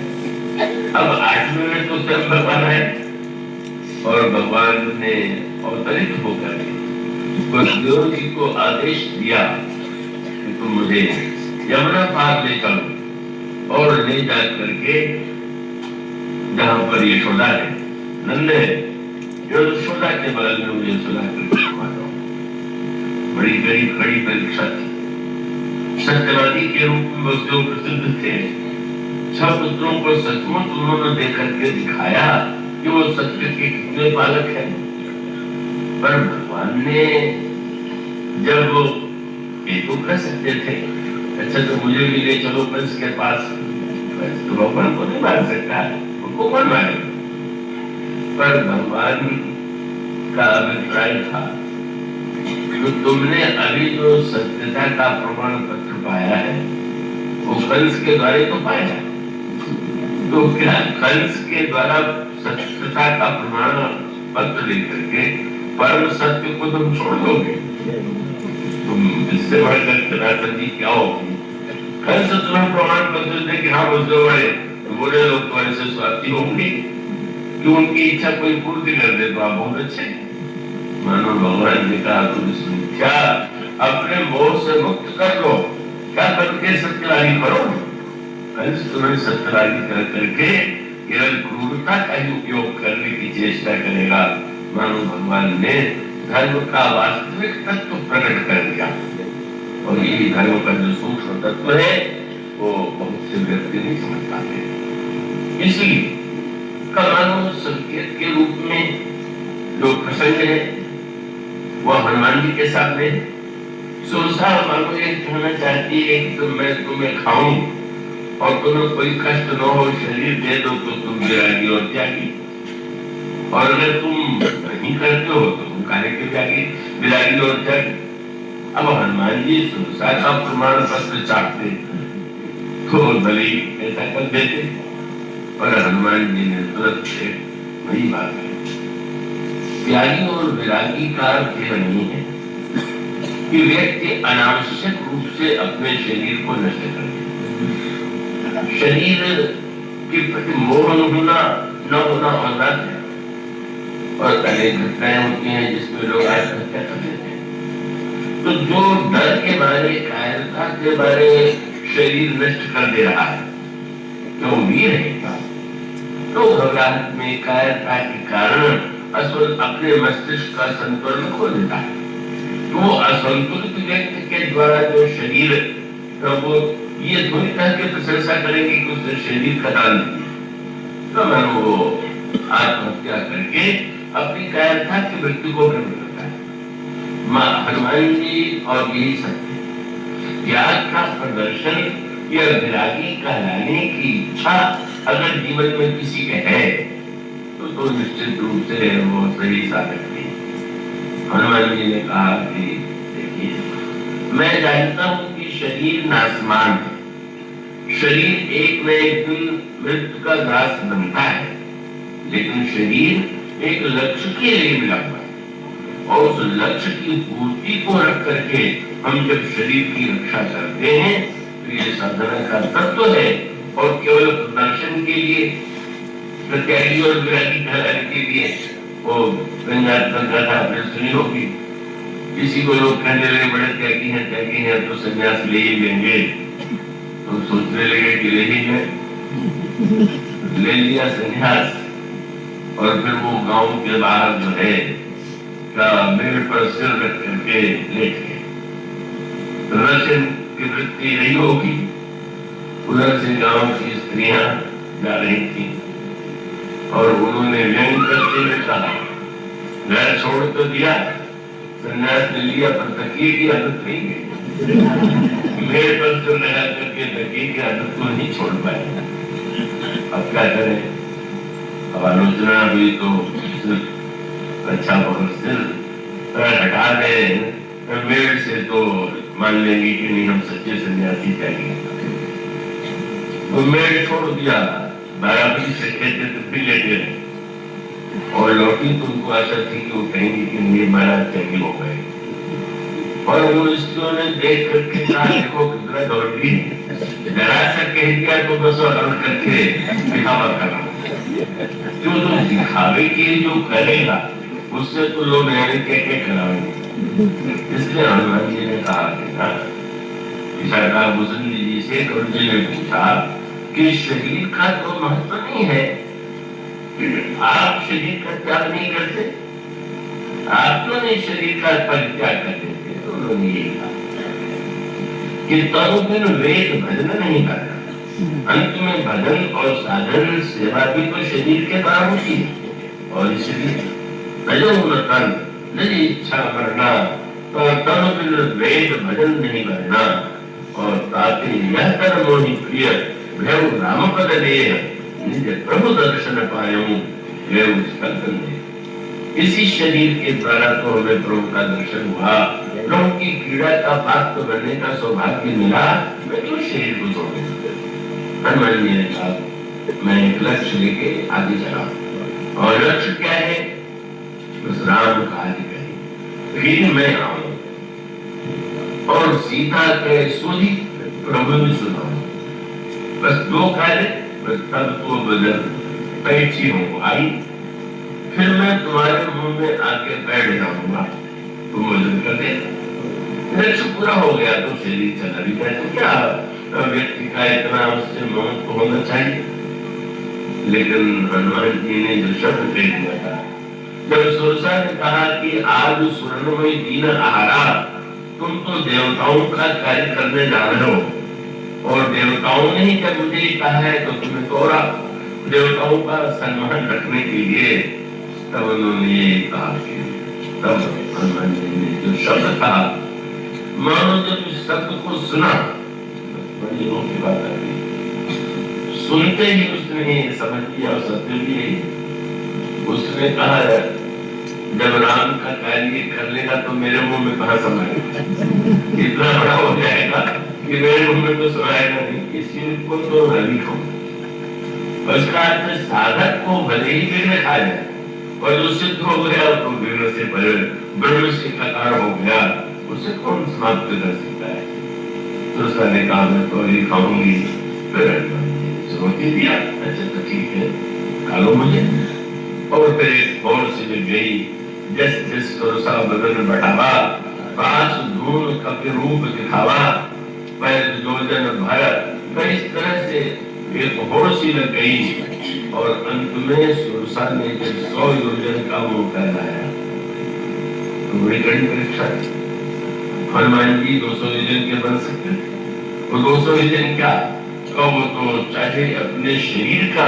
अब 8वें में तो स्वयं भगवान है और भगवान ने अवतरित होकर वसुदेव जी को आदेश दिया कि तुम मुझे यमुना पार ले चलो और ले जा करके जहां पर यशोदा है, नंद है, यशोदा के बगल में मुझे सुला करके घुमा दो। बड़ी गरीब खड़ी परीक्षा थी। सत्यवादी के रूप में वसुदेव प्रसिद्ध थे। 6 पुत्रों को सचमुच उन्होंने देकर के दिखाया कि वो सत्य के कितने बालक हैं। पर भगवान ने जब ये तो कह सकते थे अच्छा तो मुझे भी ले चलो कंस के पास, तो भगवान को नहीं मार सकता, उनको कौन मारेगा? पर भगवान का अभिप्राय था तो तुमने अभी जो सत्यता का प्रमाण पत्र पाया है वो कंस के द्वारा तो पाया है, तो क्या कंस के द्वारा सत्यता का प्रमाण पत्र लेकर के परम सत्य को तुम छोड़ दोगे? तुम इससे बढ़कर जी क्या होगी? कंस तुम्हें प्रमाण पत्र दे कि हाँ वसुदेव बड़े बुरे लोग तुम्हारे से स्वार्थी होंगे कि उनकी इच्छा कोई पूर्ति कर दे तो आप बहुत अच्छे। मानो भगवान ने कहा तुम इस मिथ्या अपने मोह से मुक्त कर लो, क्या करके सत्यवादी करो। कंस तुम्हें सत्यवादी कर करके केवल क्रूरता का ही उपयोग करने की चेष्टा करेगा। मानो भगवान ने धर्म का वास्तविक तत्व प्रकट कर दिया और यही धर्म का जो सूक्ष्म तत्व है वो बहुत से व्यक्ति नहीं समझ पाते। इसलिए कमानो संकेत के रूप में जो प्रसंग है वह हनुमान जी के सामने सुरसा मानो ये कहना चाहती है कि तो मैं तुम्हें खाऊं और तुम्हें कोई कष्ट न हो, शरीर दे दो तो तुम विरागी और त्यागी, और अगर तुम नहीं करते हो तो तुम काहे के त्यागी, विरागी और त्यागी। अब हनुमान जी सुरसा का प्रमाण पत्र चाहते तो भले ऐसा कर देते, पर हनुमान जी ने तुरंत वही बात है। त्यागी और विरागी का अर्थ यह नहीं है कि व्यक्ति अनावश्यक रूप से अपने शरीर को नष्ट कर दे। शरीर के प्रति मोह होना न होना औसत है और अनेक घटनाएं होती हैं जिसमें लोग आत्महत्या कर देते हैं। तो जो डर के बारे, कायरता के बारे शरीर नष्ट कर दे रहा है तो वीर रहेगा, तो घबराहट में कायरता के कारण अपने मस्तिष्क का संतुलन खो देता है। तो असंतुलित व्यक्ति के द्वारा जो शरीर वो ये थोड़ी कह के प्रशंसा करेंगे कि उसने शरीर का दान दिया, तो मैं वो आत्महत्या करके अपनी कायरता की मृत्यु को भ्रम करता है। हनुमान जी और यही सत्य त्याग का प्रदर्शन या विरागी कहलाने की इच्छा अगर जीवन में किसी के है तो निश्चित रूप से वो सही साधक थी। हनुमान जी ने कहा कि देखिए मैं जानता हूं कि शरीर नाशमान है, शरीर एक न एक दिन मृत्यु का ग्रास बनता है, लेकिन शरीर एक लक्ष्य के लिए मिला हुआ है और उस लक्ष्य की पूर्ति को रख करके हम जब शरीर की रक्षा करते हैं तो ये साधना का तत्व है और केवल प्रदर्शन के लिए त्यागी और विरागी कहलाने के लिए वो गंगा था आपने सुनी होगी किसी को लोग कहने लगे बड़े त्यागी हैं तो संन्यास ले ही लेंगे, तो सोचने लगे कि ले ही ले लिया संन्यास। और फिर वो गांव के बाहर जो है का मेरे पर सिर रख करके लेट गए। दर्शन की वृत्ति नहीं होगी। उधर से गांव की स्त्रियां जा रही थी और उन्होंने व्यंग करते हुए कहा, घर छोड़ तो दिया, संन्यास ले लिया, पर तकिए की आदत नहीं गई। मेरे पर सिर लगा करके तकिए की आदत को नहीं छोड़ पाए। अब क्या करें? अब आलोचना हुई तो अच्छा बहुत सिर हटा दे मेरे से तो मान लेंगे कि नहीं हम सच्चे सन्यासी चाहिए। तो मेरे छोड़ दिया, बराबरी से कहते तो भी लेते रहे और लौटी तो उनको आशा थी कि वो कहेंगे कि नहीं महाराज चंगे हो गए। और वो स्त्रियों ने देख करके कहा, देखो कितना दौड़ी, जरा सा कह दिया तो बस और करके दिखावा करा। जो तो दिखावे के जो करेगा उससे तो लोग यानी क्या कराएंगे। इसलिए हनुमान जी ने कहा कि ना, सरकार भूषण जी से अर्जुन ने पूछा कि शरीर का तो महत्व नहीं है, आप शरीर का त्याग नहीं करते, आप तो नहीं शरीर का परित्याग कर देते। तो उन्होंने ये कहा कि तनु बिन वेद भजन नहीं करना। अंत में भजन और साधन सेवा भी तो शरीर के द्वारा होती है। और इसलिए तन नहीं इच्छा करना, तो तनु बिन वेद भजन नहीं करना। और ताते यह तर मोहि प्रिय भैव राम पद देह, निज प्रभु दर्शन पायूं भैव स्कंदन देह। इसी शरीर के द्वारा तो हमें प्रभु का दर्शन हुआ, प्रभु की क्रीड़ा का पात्र बनने का सौभाग्य मिला। मैं क्यों शरीर को छोड़ूं? हनुमान जी ने कहा, मैं एक लक्ष्य लेके आगे चला। और लक्ष्य क्या है? बस राम कार्य करें, फिर मैं आऊं और सीता के सुधी प्रभु में सुनाऊं। बस दो कार्य, बस तब तो बदल पैठी हो आई, फिर मैं तुम्हारे मुंह में आके बैठ जाऊंगा, तुम वजन कर देना। लक्ष्य पूरा हो गया तो शरीर चला भी जाए तो क्या व्यक्ति का इतना उससे मोह तो होना चाहिए। लेकिन हनुमान जी ने जो शब्द कह दिया था, जब सुरसा ने कहा कि आज स्वर्णमय दीन आहारा, तुम तो देवताओं का कार्य करने जा रहे हो और देवताओं ने ही जब मुझे कहा है तो तुम्हें तोड़ा, देवताओं का सम्मान रखने के लिए, तब उन्होंने ये कहा कि तब हनुमान जी ने जो शब्द कहा, मानो जब इस शब्द को सुना, बड़ी की बात आ गई, सुनते ही उसने समझ लिया और सत्य भी। उसने कहा जब राम का कार्य कर लेगा तो मेरे मुंह में कहाँ समाएगा, इतना बड़ा हो जाएगा कि मेरे मुंह में तो समाएगा नहीं, इसी को तो रवि कहूं। उसका अर्थ साधक को भले ही विघ्न खा जाए और जो सिद्ध हो गया तो विघ्न से ब्रह्म से ककार हो गया, उसे कौन समाप्त कर सकता है। तो उसने कहा मैं तो ही खाऊंगी। फिर रोटी दिया, अच्छा तो ठीक है खा लो मुझे। और फिर एक और से भी गई, जिस जिस सुरसा बदन बढ़ावा, पास धूल कपि रूप दिखावा, पैर जोजन भर। मैं इस तरह से एक होड़ सी लग गई और अंत में सुरसा ने जब 100 योजन का मुंह फैलाया तो बड़ी कड़ी परीक्षा। हनुमान जी 200 योजन के बन सकते थे, वो 200 योजन क्या, वो तो चाहे अपने शरीर का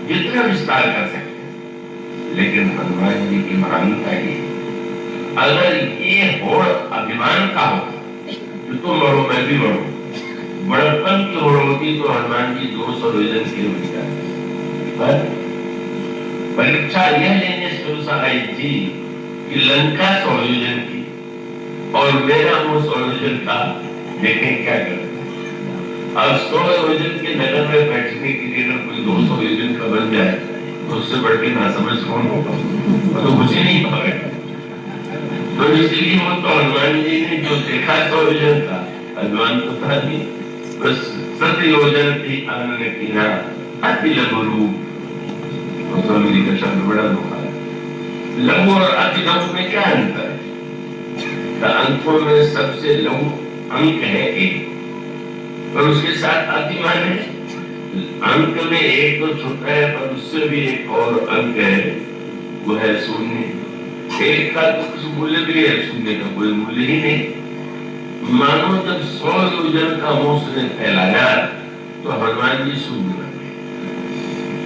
जितना विस्तार कर सकते, लेकिन हनुमान जी की महानता ही, अगर ये होड़ अभिमान का होता तो मरो मैं भी मरो, बड़प्पन की होड़ होती तो हनुमान जी 200 योजन के हो जाते। पर परीक्षा यह लेने सुरसा आई थी कि लंका 100 योजन की और मेरा मुंह 100 योजन का, देखें क्या करता। अब 100 योजन के नगर में बैठने के लिए अगर कोई 200 योजन का बन जाए तो उससे बढ़ के ना समझ कौन होगा, तो कुछ ही नहीं पाएगा। तो इसलिए वो तो हनुमान जी ने जो देखा 100 योजन का, हनुमान तो था नहीं, बस 7 योजन थी आनंद की ना अति लघु रूप। स्वामी जी का शब्द बड़ा दुखा है, लघु और अति लघु में क्या अंतर है? तो अंकों में सबसे लघु अंक है एक, और उसके साथ अतिमान है। अंक में एक तो छोटा है, पर उससे भी एक और अंक है, वो है शून्य। एक का तो कुछ मूल्य भी है, शून्य का कोई मूल्य ही नहीं। मानो जब 100 योजन का मोह ने फैलाया तो हनुमान जी शून्य बन गए,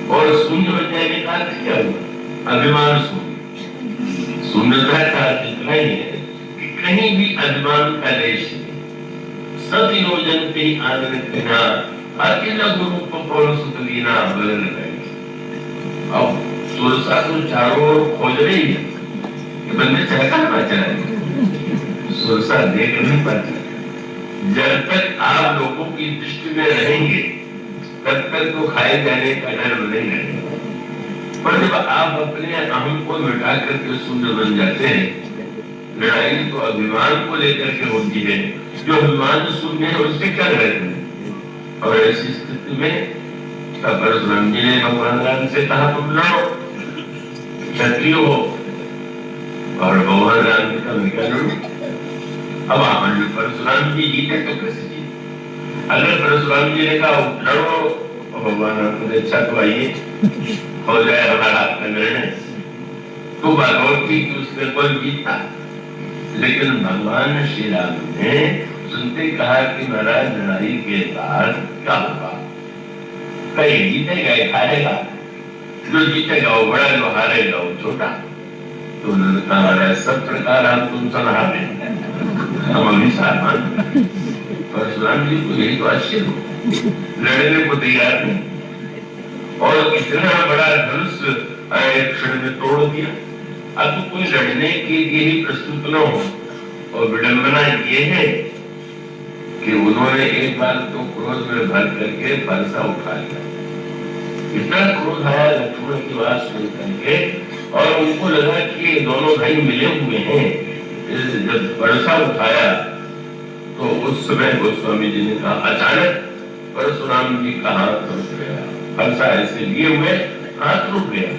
और शून्य बन जाने का क्या हुआ? अभिमान शून्य। शून्यता का इतना ही है कि कहीं भी अभिमान का लेश नहीं। सत योजन के आनंद बिना अखिल गुरु पौलसुतलीना बदल गए। अब सुरसा तो चारों ओर खोज रही है कि बंदे चहका बचा है, सुरसा देख नहीं पाता। जब तक आप लोगों की दृष्टि में रहेंगे तब तक तो खाए जाने का डर नहीं रहेगा, पर जब आप अपने अहम को मिटा करके शून्य बन जाते हैं, लड़ाई तो अभिमान को लेकर के होती है। जो अभिमान शून्य है उससे क्या रहते हैं। और ऐसी स्थिति में परशुराम जी ने भगवान राम से कहा, तुम लड़ो, क्षत्रिय हो, और भगवान राम जी का विकार लड़ो। अब आप परशुराम जी जीते तो कैसे जीते? अगर परशुराम जी ने कहा लड़ो, भगवान राम को अच्छा तो आइए हो जाए हमारा आपका निर्णय, तो बात और थी कि उसने कौन जीता। लेकिन भगवान श्री राम ने सुनते कहा कि महाराज लड़ाई के बाद क्या होगा? कहीं जीतेगा हारेगा, जो जीतेगा वो बड़ा, जो हारेगा वो छोटा। तो उन्होंने कहा महाराज सब प्रकार हम तुम सलाह दें, हम अभी सामान। परशुराम जी को यही तो आश्चर्य हो, लड़ने को तैयार नहीं, और इतना बड़ा धनुष एक क्षण में तोड़ दिया। अब तो कोई लड़ने के लिए ही प्रस्तुत न हो। और विडंबना ये है कि उन्होंने एक बार तो क्रोध में भर करके फरसा उठा लिया। इतना क्रोध आया लक्ष्मण की बात सुन करके, और उनको लगा कि ये दोनों भाई मिले हुए हैं। जब फरसा उठाया तो उस समय गोस्वामी जी ने कहा अचानक परशुराम जी का हाथ रुक गया। फरसा ऐसे लिए हुए हाथ रुक गया।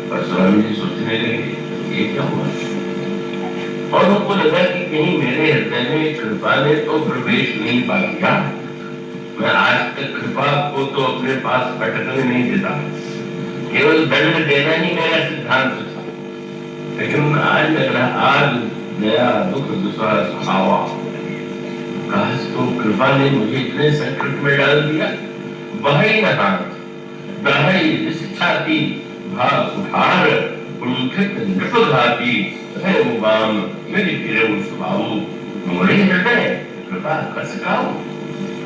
परशुराम जी सोचने लगे ये क्या हुआ, और उनको लगा कि कहीं मेरे हृदय में कृपा ने तो प्रवेश नहीं पा लिया। मैं आज तक कृपा को तो अपने पास पटकने नहीं देता, केवल दंड देना ही मेरा सिद्धांत था। लेकिन आज लग रहा आज नया दुख दुस्वाह आवा, तो कृपा ने मुझे इतने संकट में डाल दिया। बही हाथ दही छाती भाग उठार कुंठित नृपघाती है वो बाम मेरी फिरे उस बाबू मोरे हृदय कृपा कस खाओ।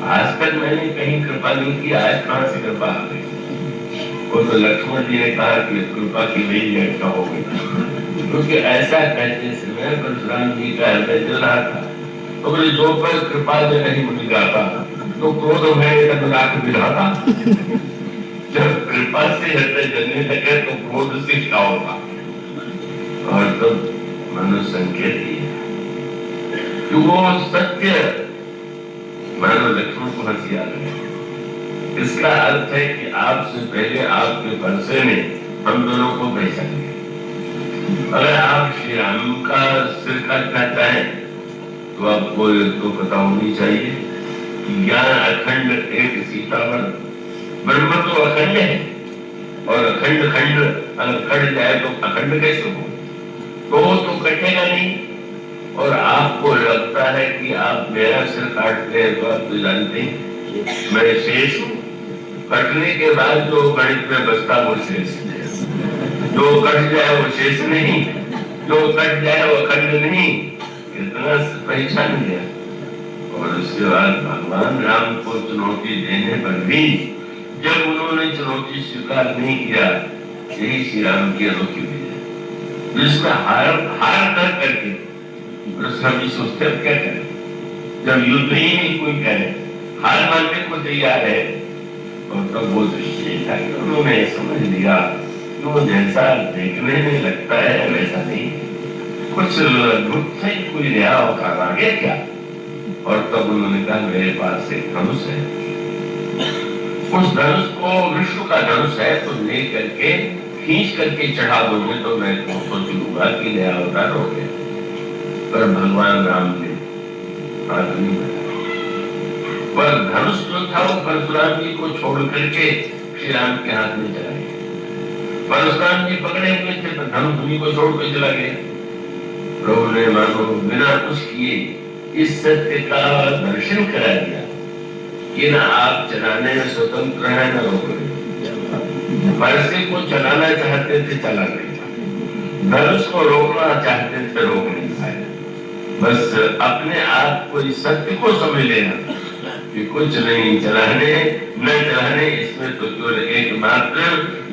आज तक मैंने कहीं कृपा नहीं की, आज कहां से कृपा आ गई। और तो लक्ष्मण जी ने कहा कि कृपा की वही व्याख्या हो गई, क्योंकि ऐसा कहते समय परशुराम जी का हृदय जल रहा था। तो बोले जो पर कृपा से नहीं मुझे जाता तो क्रोध में राख बिलाता। जब कृपा से हृदय जलने लगे तो क्रोध से क्या होगा। और तब मनुष्य संकेत दिया कि वो सत्य मानो लक्ष्मण को हंसी आ गई। इसका अर्थ है कि आपसे पहले आपके परसे ने हम दोनों को पहचान लिया। अगर आप श्री राम का सिर काटना चाहें तो आपको तो पता होनी चाहिए कि ज्ञान अखंड एक सीतावर, ब्रह्म तो अखंड है, और अखंड खंड अगर कट जाए तो अखंड कैसे हो, तो कटेगा नहीं। और आपको लगता है कि आप मेरा सिर काट ले, तो आप तो जानते हैं मैं शेष हूँ। कटने के बाद जो गणित में बचता वो शेष है, जो कट जाए वो शेष नहीं, जो कट जाए वो अखंड नहीं। इतना पहचान लिया। और उसके बाद भगवान राम को चुनौती देने पर भी जब उन्होंने चुनौती स्वीकार नहीं किया, यही श्री राम की अनोखी विजय, जिसमें हार कर करके सभी सोचते अब क्या करें। जब युद्ध ही नहीं कोई करे, हार मानने को तैयार है, और तब वो दृष्टि था कि उन्होंने समझ लिया कि वो जैसा देखने में लगता है वैसा नहीं, कुछ दुख से कोई नया अवतार आ गया क्या। और तब उन्होंने कहा मेरे पास एक धनुष है, उस धनुष को विष्णु का धनुष है, तो ले करके खींच करके चढ़ा दोगे तो मैं तो सोच लूंगा कि नया अवतार हो गया। पर भगवान राम ने हाथ नहीं बढ़ाया। पर धनुष जो था वो परशुराम जी को छोड़ करके श्री राम के हाथ में चला गया। परशुराम जी पकड़े हुए थे पर धनुष उन्हीं को छोड़ कर चला गया। प्रभु ने मानो बिना कुछ किए इस सत्य का दर्शन करा दिया कि ना आप चलाने में स्वतंत्र है ना रोक रहे। परसे को चलाना चाहते थे, चला नहीं पाए। धनुष को रोकना चाहते थे, रोक नहीं पाए। बस अपने आप को इस सत्य को समझ लेना कि कुछ नहीं चलाने न चलाने, इसमें तो केवल एकमात्र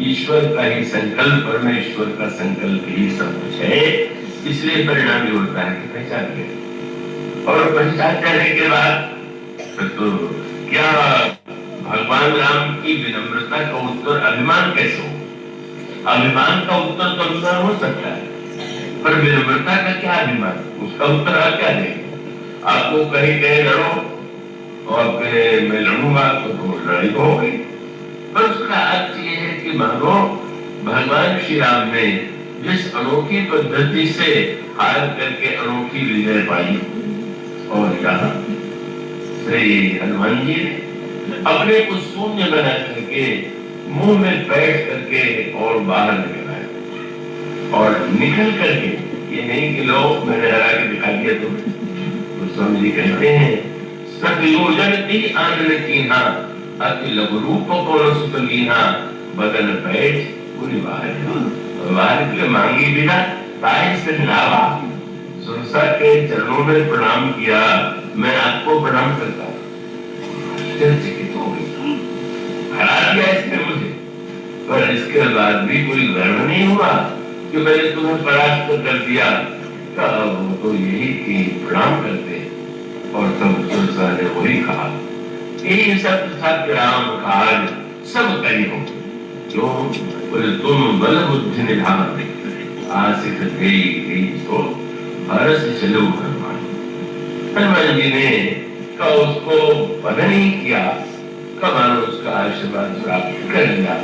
ईश्वर का ही संकल्प, परमेश्वर का संकल्प ही सब कुछ है। इसलिए परिणाम ये होता है कि पहचान गए। और पहचान जाने के बाद तो क्या भगवान राम की विनम्रता का उत्तर अभिमान कैसे हो? अभिमान का उत्तर तो अभिमान हो सकता है, पर विनम्रता का क्या अभिमान? उसका उत्तर आप क्या देंगे? आपको कहीं कहे लड़ो और कहे मैं लड़ूंगा तो लड़ाई तो हो गई। पर उसका अर्थ ये है कि मानो भगवान श्री राम ने जिस अनोखी पद्धति से हार करके अनोखी विजय पाई, और यहाँ श्री हनुमान जी अपने को शून्य बना करके मुंह में बैठ करके और बाहर निकल आए। और निकल करके ये नहीं कि लोग मैंने हरा के दिखा दिया तो स्वामी जी कहते हैं सतयोजन ती आनन कीन्हा अति लघु रूप को सुत लीन्हा बदन बैठ पूरी बाहर के मांगी बिना ताई से नावा। सुरसा के चरणों में प्रणाम किया, मैं आपको प्रणाम करता हूँ। चकित हो गई, हरा दिया इसने मुझे, पर इसके बाद भी कोई गर्व नहीं हुआ कि मैंने तुम्हें परास्त कर दिया। वो तो यही कि प्रणाम करते। और तब सुरसा ने वही कहा, यही सब था कि राम काज सब करी हो, जो बोले तुम बल बुद्धि निधान आसिक दे तो हर्ष चलो हनुमान। हनुमान जी ने का उसको पद नहीं किया, कब मानो उसका आशीर्वाद प्राप्त कर लिया।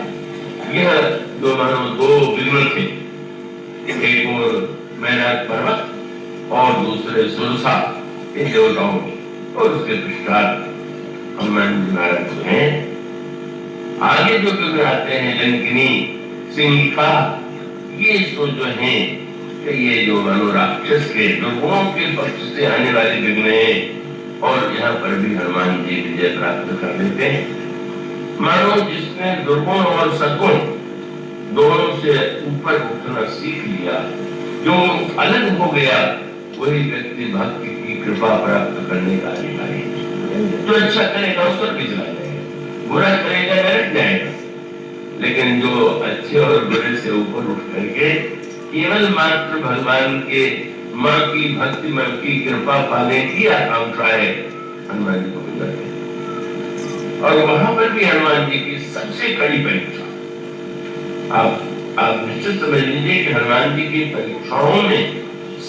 यह दो मानो दो विघ्न थे, एक और मैनाक पर्वत और दूसरे सुरसा, इन देवताओं और उसके पश्चात हनुमान जी महाराज हैं। आगे जो विघ्न आते हैं लंकिनी सिंहिका, ये सो जो है ये जो मानो राक्षस के दुर्गुणों के पक्ष से आने वाले विघ्न है। और यहाँ पर भी हनुमान जी विजय प्राप्त कर लेते हैं। मानो जिसने दुर्गुण और सद्गुण दोनों से ऊपर उठना सीख लिया, जो अलग हो गया, वही व्यक्ति भक्ति की कृपा प्राप्त करने का अधिकारी है। जो अच्छा करेगा उस पर भी चला जाएगा, बुरा करेगा नरक जाएगा। लेकिन जो अच्छे और बुरे से ऊपर उठ करके केवल मात्र भगवान के माँ की भक्ति माँ की कृपा पाने की आकांक्षा है, हनुमान जी को मिल जाते हैं। और वहां पर भी हनुमान जी की सबसे कड़ी परीक्षा, आप निश्चित समझ लीजिए कि हनुमान जी की परीक्षाओं में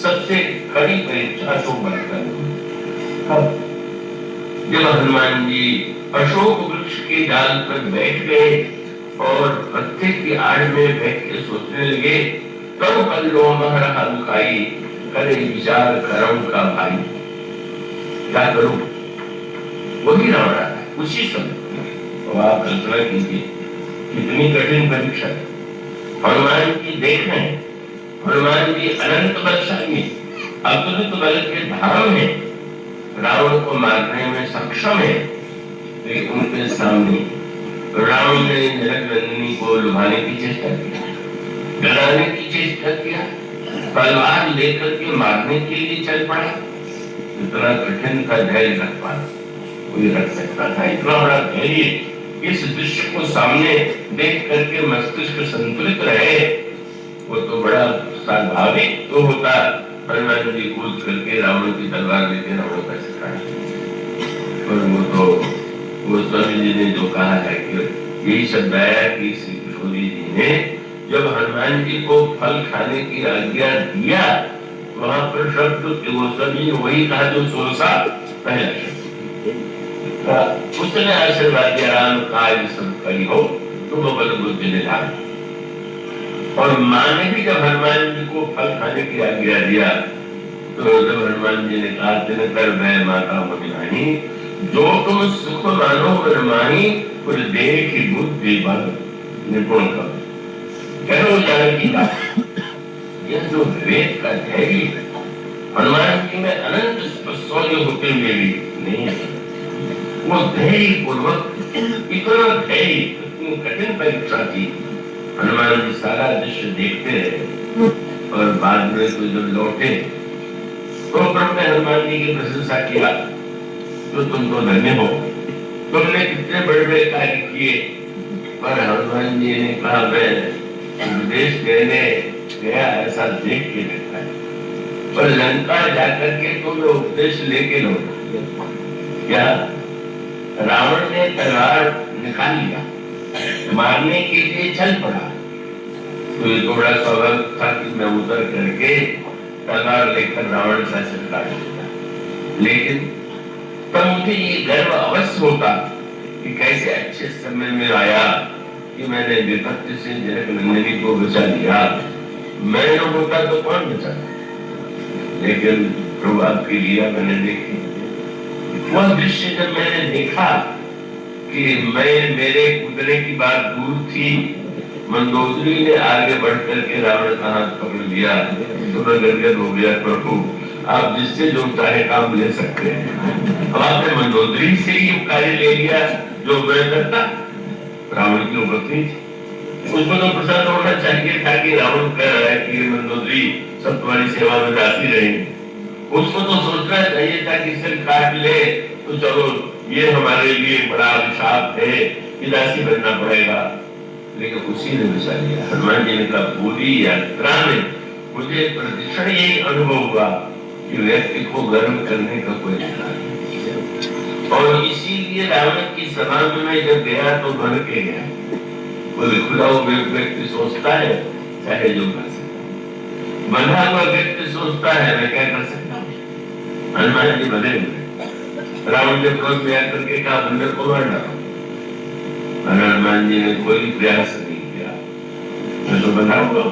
सबसे कड़ी परीक्षा तो बरतन। जब हनुमान जी अशोक वृक्ष के डाल पर बैठ गए और पत्ते की आड़ में बैठ के सोचने लगे, तब कल्लो महरहा दुखाई करे विचार करम का भाई, क्या करूं? वही रह रहा है उसी समय। और आप कल्पना कीजिए कितनी कठिन परीक्षा है। हनुमान जी देख रहे हैं, हनुमान जी अनंत बलशाली, अतुलित बल के धाम है, रावण को मारने में सक्षम है। लेकिन उनके सामने रावण ने जनकनंदिनी को लुभाने की चेष्टा की, डराने की चेष्टा किया, तलवार लेकर के मारने के लिए चल पड़ा। इतना कठिन था धैर्य रख पाना, कोई रख सकता था इतना बड़ा धैर्य? इस दृश्य को सामने देख करके मस्तिष्क संतुलित रहे, वो तो बड़ा स्वाभाविक तो होता। हनुमान जी कूद करके रावण की तलवार लेके रावण का शिकार, और वो तो गोस्वामी जी ने जो कहा है कि यही शब्द आया कि श्री किशोरी जी ने जब हनुमान जी को फल खाने की आज्ञा दिया, वहां पर शब्द गोस्वामी ने वही कहा जो 16 पहला शब्द। उसने आशीर्वाद दिया, राम काज सब करी हो तुम बल बुद्धि निधान। और माँ ने भी जब हनुमान जी को फल खाने की आज्ञा दिया, तो जब हनुमान जी ने कहा दिनकर भय माता मगिनाही, जो तुम सुख मानो मन माही, कुल देख बुद्धि बल निपुण कर। कहो जानकी का यह जो विवेक का धैर्य है हनुमान जी में अनंत शौर्य होते हुए भी नहीं है। वो धैर्य पूर्वक इतना धैर्य, इतनी कठिन परीक्षा थी। हनुमान जी सारा दृश्य देखते रहे और बाद में तो जब लौटे तो प्रभु ने हनुमान जी की प्रशंसा किया, तो तुम तो धन्य हो, तुमने कितने बड़े बड़े कार्य किए। पर हनुमान जी ने कहा मैं उपदेश देने गया ऐसा देख के देखा है, पर लंका जाकर के तो मैं उपदेश लेके लौटा। क्या रावण ने तलवार निकाल लिया, मारने के लिए चल पड़ा, तो ये तो बड़ा स्वाभाविक था कि मैं उतर करके तलवार लेकर रावण का सिर काट देता। लेकिन तब मुझे ये गर्व अवश्य होता कि कैसे अच्छे समय में आया कि मैंने विपत्ति से जनक नंदिनी को बचा लिया। मैं न होता तो कौन बचाता। लेकिन प्रभु आपकी लीला मैंने देखी। वह दृश्य जब मैंने देखा कि मेरे कूदने की बात दूर थी, मंदोदरी ने आगे बढ़ करके रावण का हाथ पकड़ लिया, तो मैं गदगद हो गया। प्रभु आप जिससे जो चाहे काम ले सकते हैं। अब आपने मंदोदरी से ही कार्य ले लिया जो मैं करता। रावण की उपलब्धि थी, उसको तो प्रसन्न होना चाहिए था कि रावण कह रहा है कि मंदोदरी सब तुम्हारी सेवा में दासी रहेंगे। उसको तो सोचना चाहिए था कि सिर काट ले तो चलो ये हमारे लिए बड़ा अभिशाप है कि दासी बनना पड़ेगा। लेकिन उसी ने बचा लिया। हनुमान जी ने कहा पूरी यात्रा में मुझे प्रतिक्षण यही अनुभव हुआ कि व्यक्ति को गर्व करने का कोई अधिकार नहीं। और इसीलिए रावण की सभा में मैं जब गया तो भर के गया। कोई खुला हुआ व्यक्ति सोचता है चाहे जो कर सकता, बंधा हुआ व्यक्ति सोचता है मैं क्या कर सकता हूँ। हनुमान जी बने हुए। रावण ने क्रोध में आकर के कहा बंदर को मार डालो। हनुमान जी ने कोई प्रयास नहीं किया, मैं तो बंधा हुआ।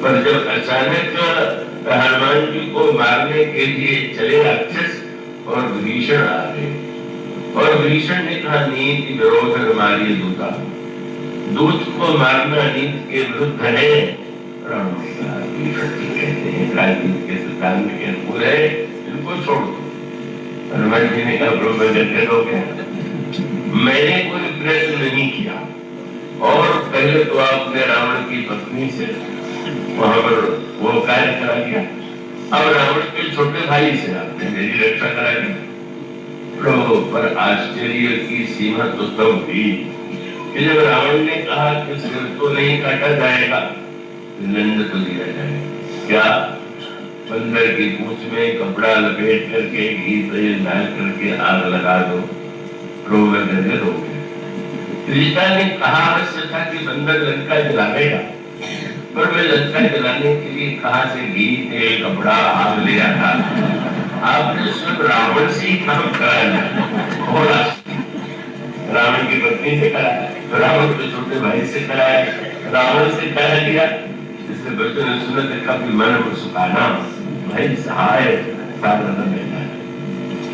पर जब अचानक हनुमान जी को मारने के लिए चले राक्षस और विभीषण आ गए, और विभीषण ने कहा नीति विरोध मारिए दूता, दूत को मारना नीति के विरुद्ध है। रावण ने कहा विभीषण कहते हैं राजनीति के सिद्धांत के अनुकूल है, इनको छोड़ दो। हनुमान जी ने कहा प्रभु मैं गदगद हो गया, मैंने कोई प्रश्न नहीं किया। और पहले तो आपने रावण की पत्नी से वहां पर वो कार्य करा दिया, अब रावण के छोटे भाई से आपने मेरी रक्षा करा दी। प्रभु पर आश्चर्य की सीमा तो तब हुई कि जब रावण ने कहा कि सिर तो नहीं काटा जाएगा, दंड तो दिया जाएगा। क्या बंदर की पूंछ में कपड़ा लपेट करके घी तेल डाल करके आग लगा दो। प्रभु में गदगद हो गए। त्रिजटा ने कहा अवश्य था कि बंदर लंका जलाएगा, पर वे लंका जलाने के लिए कहां से घी तेल कपड़ा आग ले आता। आपने सिर्फ रावण से ही काम कराया और रावण की पत्नी से कराया, रावण के छोटे भाई से कराया, रावण से करा दिया। इसलिए बच्चों ने सुना देखा कि मन को सुखाना भाई सहाय साधन में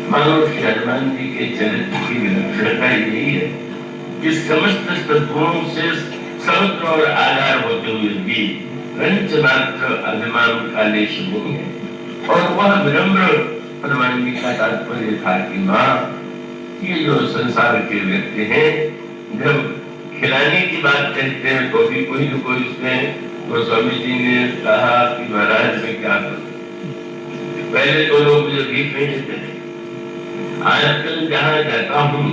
मानो श्री हनुमान जी के चरित्र की विलक्षणता यही है कि समस्त तत्वों से समुद्र और आधार होते हुए भी रंच मात्र अभिमान का लेश नहीं है। और वह विनम्र हनुमान जी का तात्पर्य था कि माँ ये जो संसार के व्यक्ति हैं जब खिलाने की बात कहते हैं तो भी कोई न कोई उसमें गोस्वामी जी ने कहा कि महाराज में क्या करूं। पहले तो लोग मुझे भीख नहीं देते थे, आजकल जहाँ जाता हूँ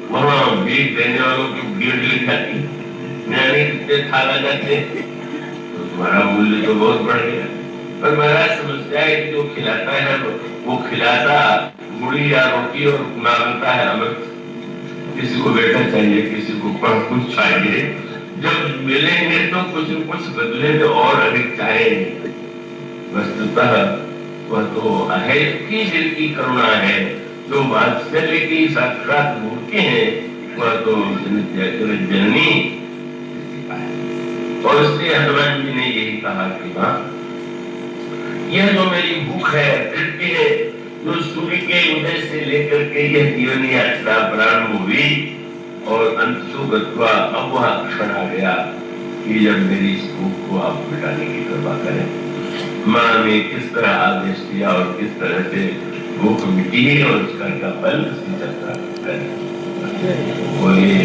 वहाँ भीख देने वालों की भीड़ लग जाती, ज्ञानी कितने थाला जाते, तो तुम्हारा मूल्य तो बहुत बढ़ गया। पर महाराज समझता है कि जो खिलाता है वो खिलाता मुड़ी या रोटी और मांगता है अमृत। किसी को बेटा चाहिए, किसी को कुछ चाहिए, जब मिलेंगे तो कुछ न कुछ बदले में और अधिक चाहेंगे। वस्तुतः वह तो अहेतु की दिल की करुणा है, जो वात्सल्य की साक्षात मूर्ति है, वह तो जननी। और इसलिए हनुमान जी ने यही कहा कि मां यह जो मेरी भूख है, तृप्ति है, जो सूर्य के उदय से लेकर के यह जीवन यात्रा प्रारंभ हुई और अंतुगत्वा अब वह क्षण आ गया कि जब मेरी इस भूख को आप मिटाने की कृपा करें। माँ ने किस तरह आदेश दिया और किस तरह से भूख मिटी है और उसका क्या फल इसकी चर्चा करें। बोलिए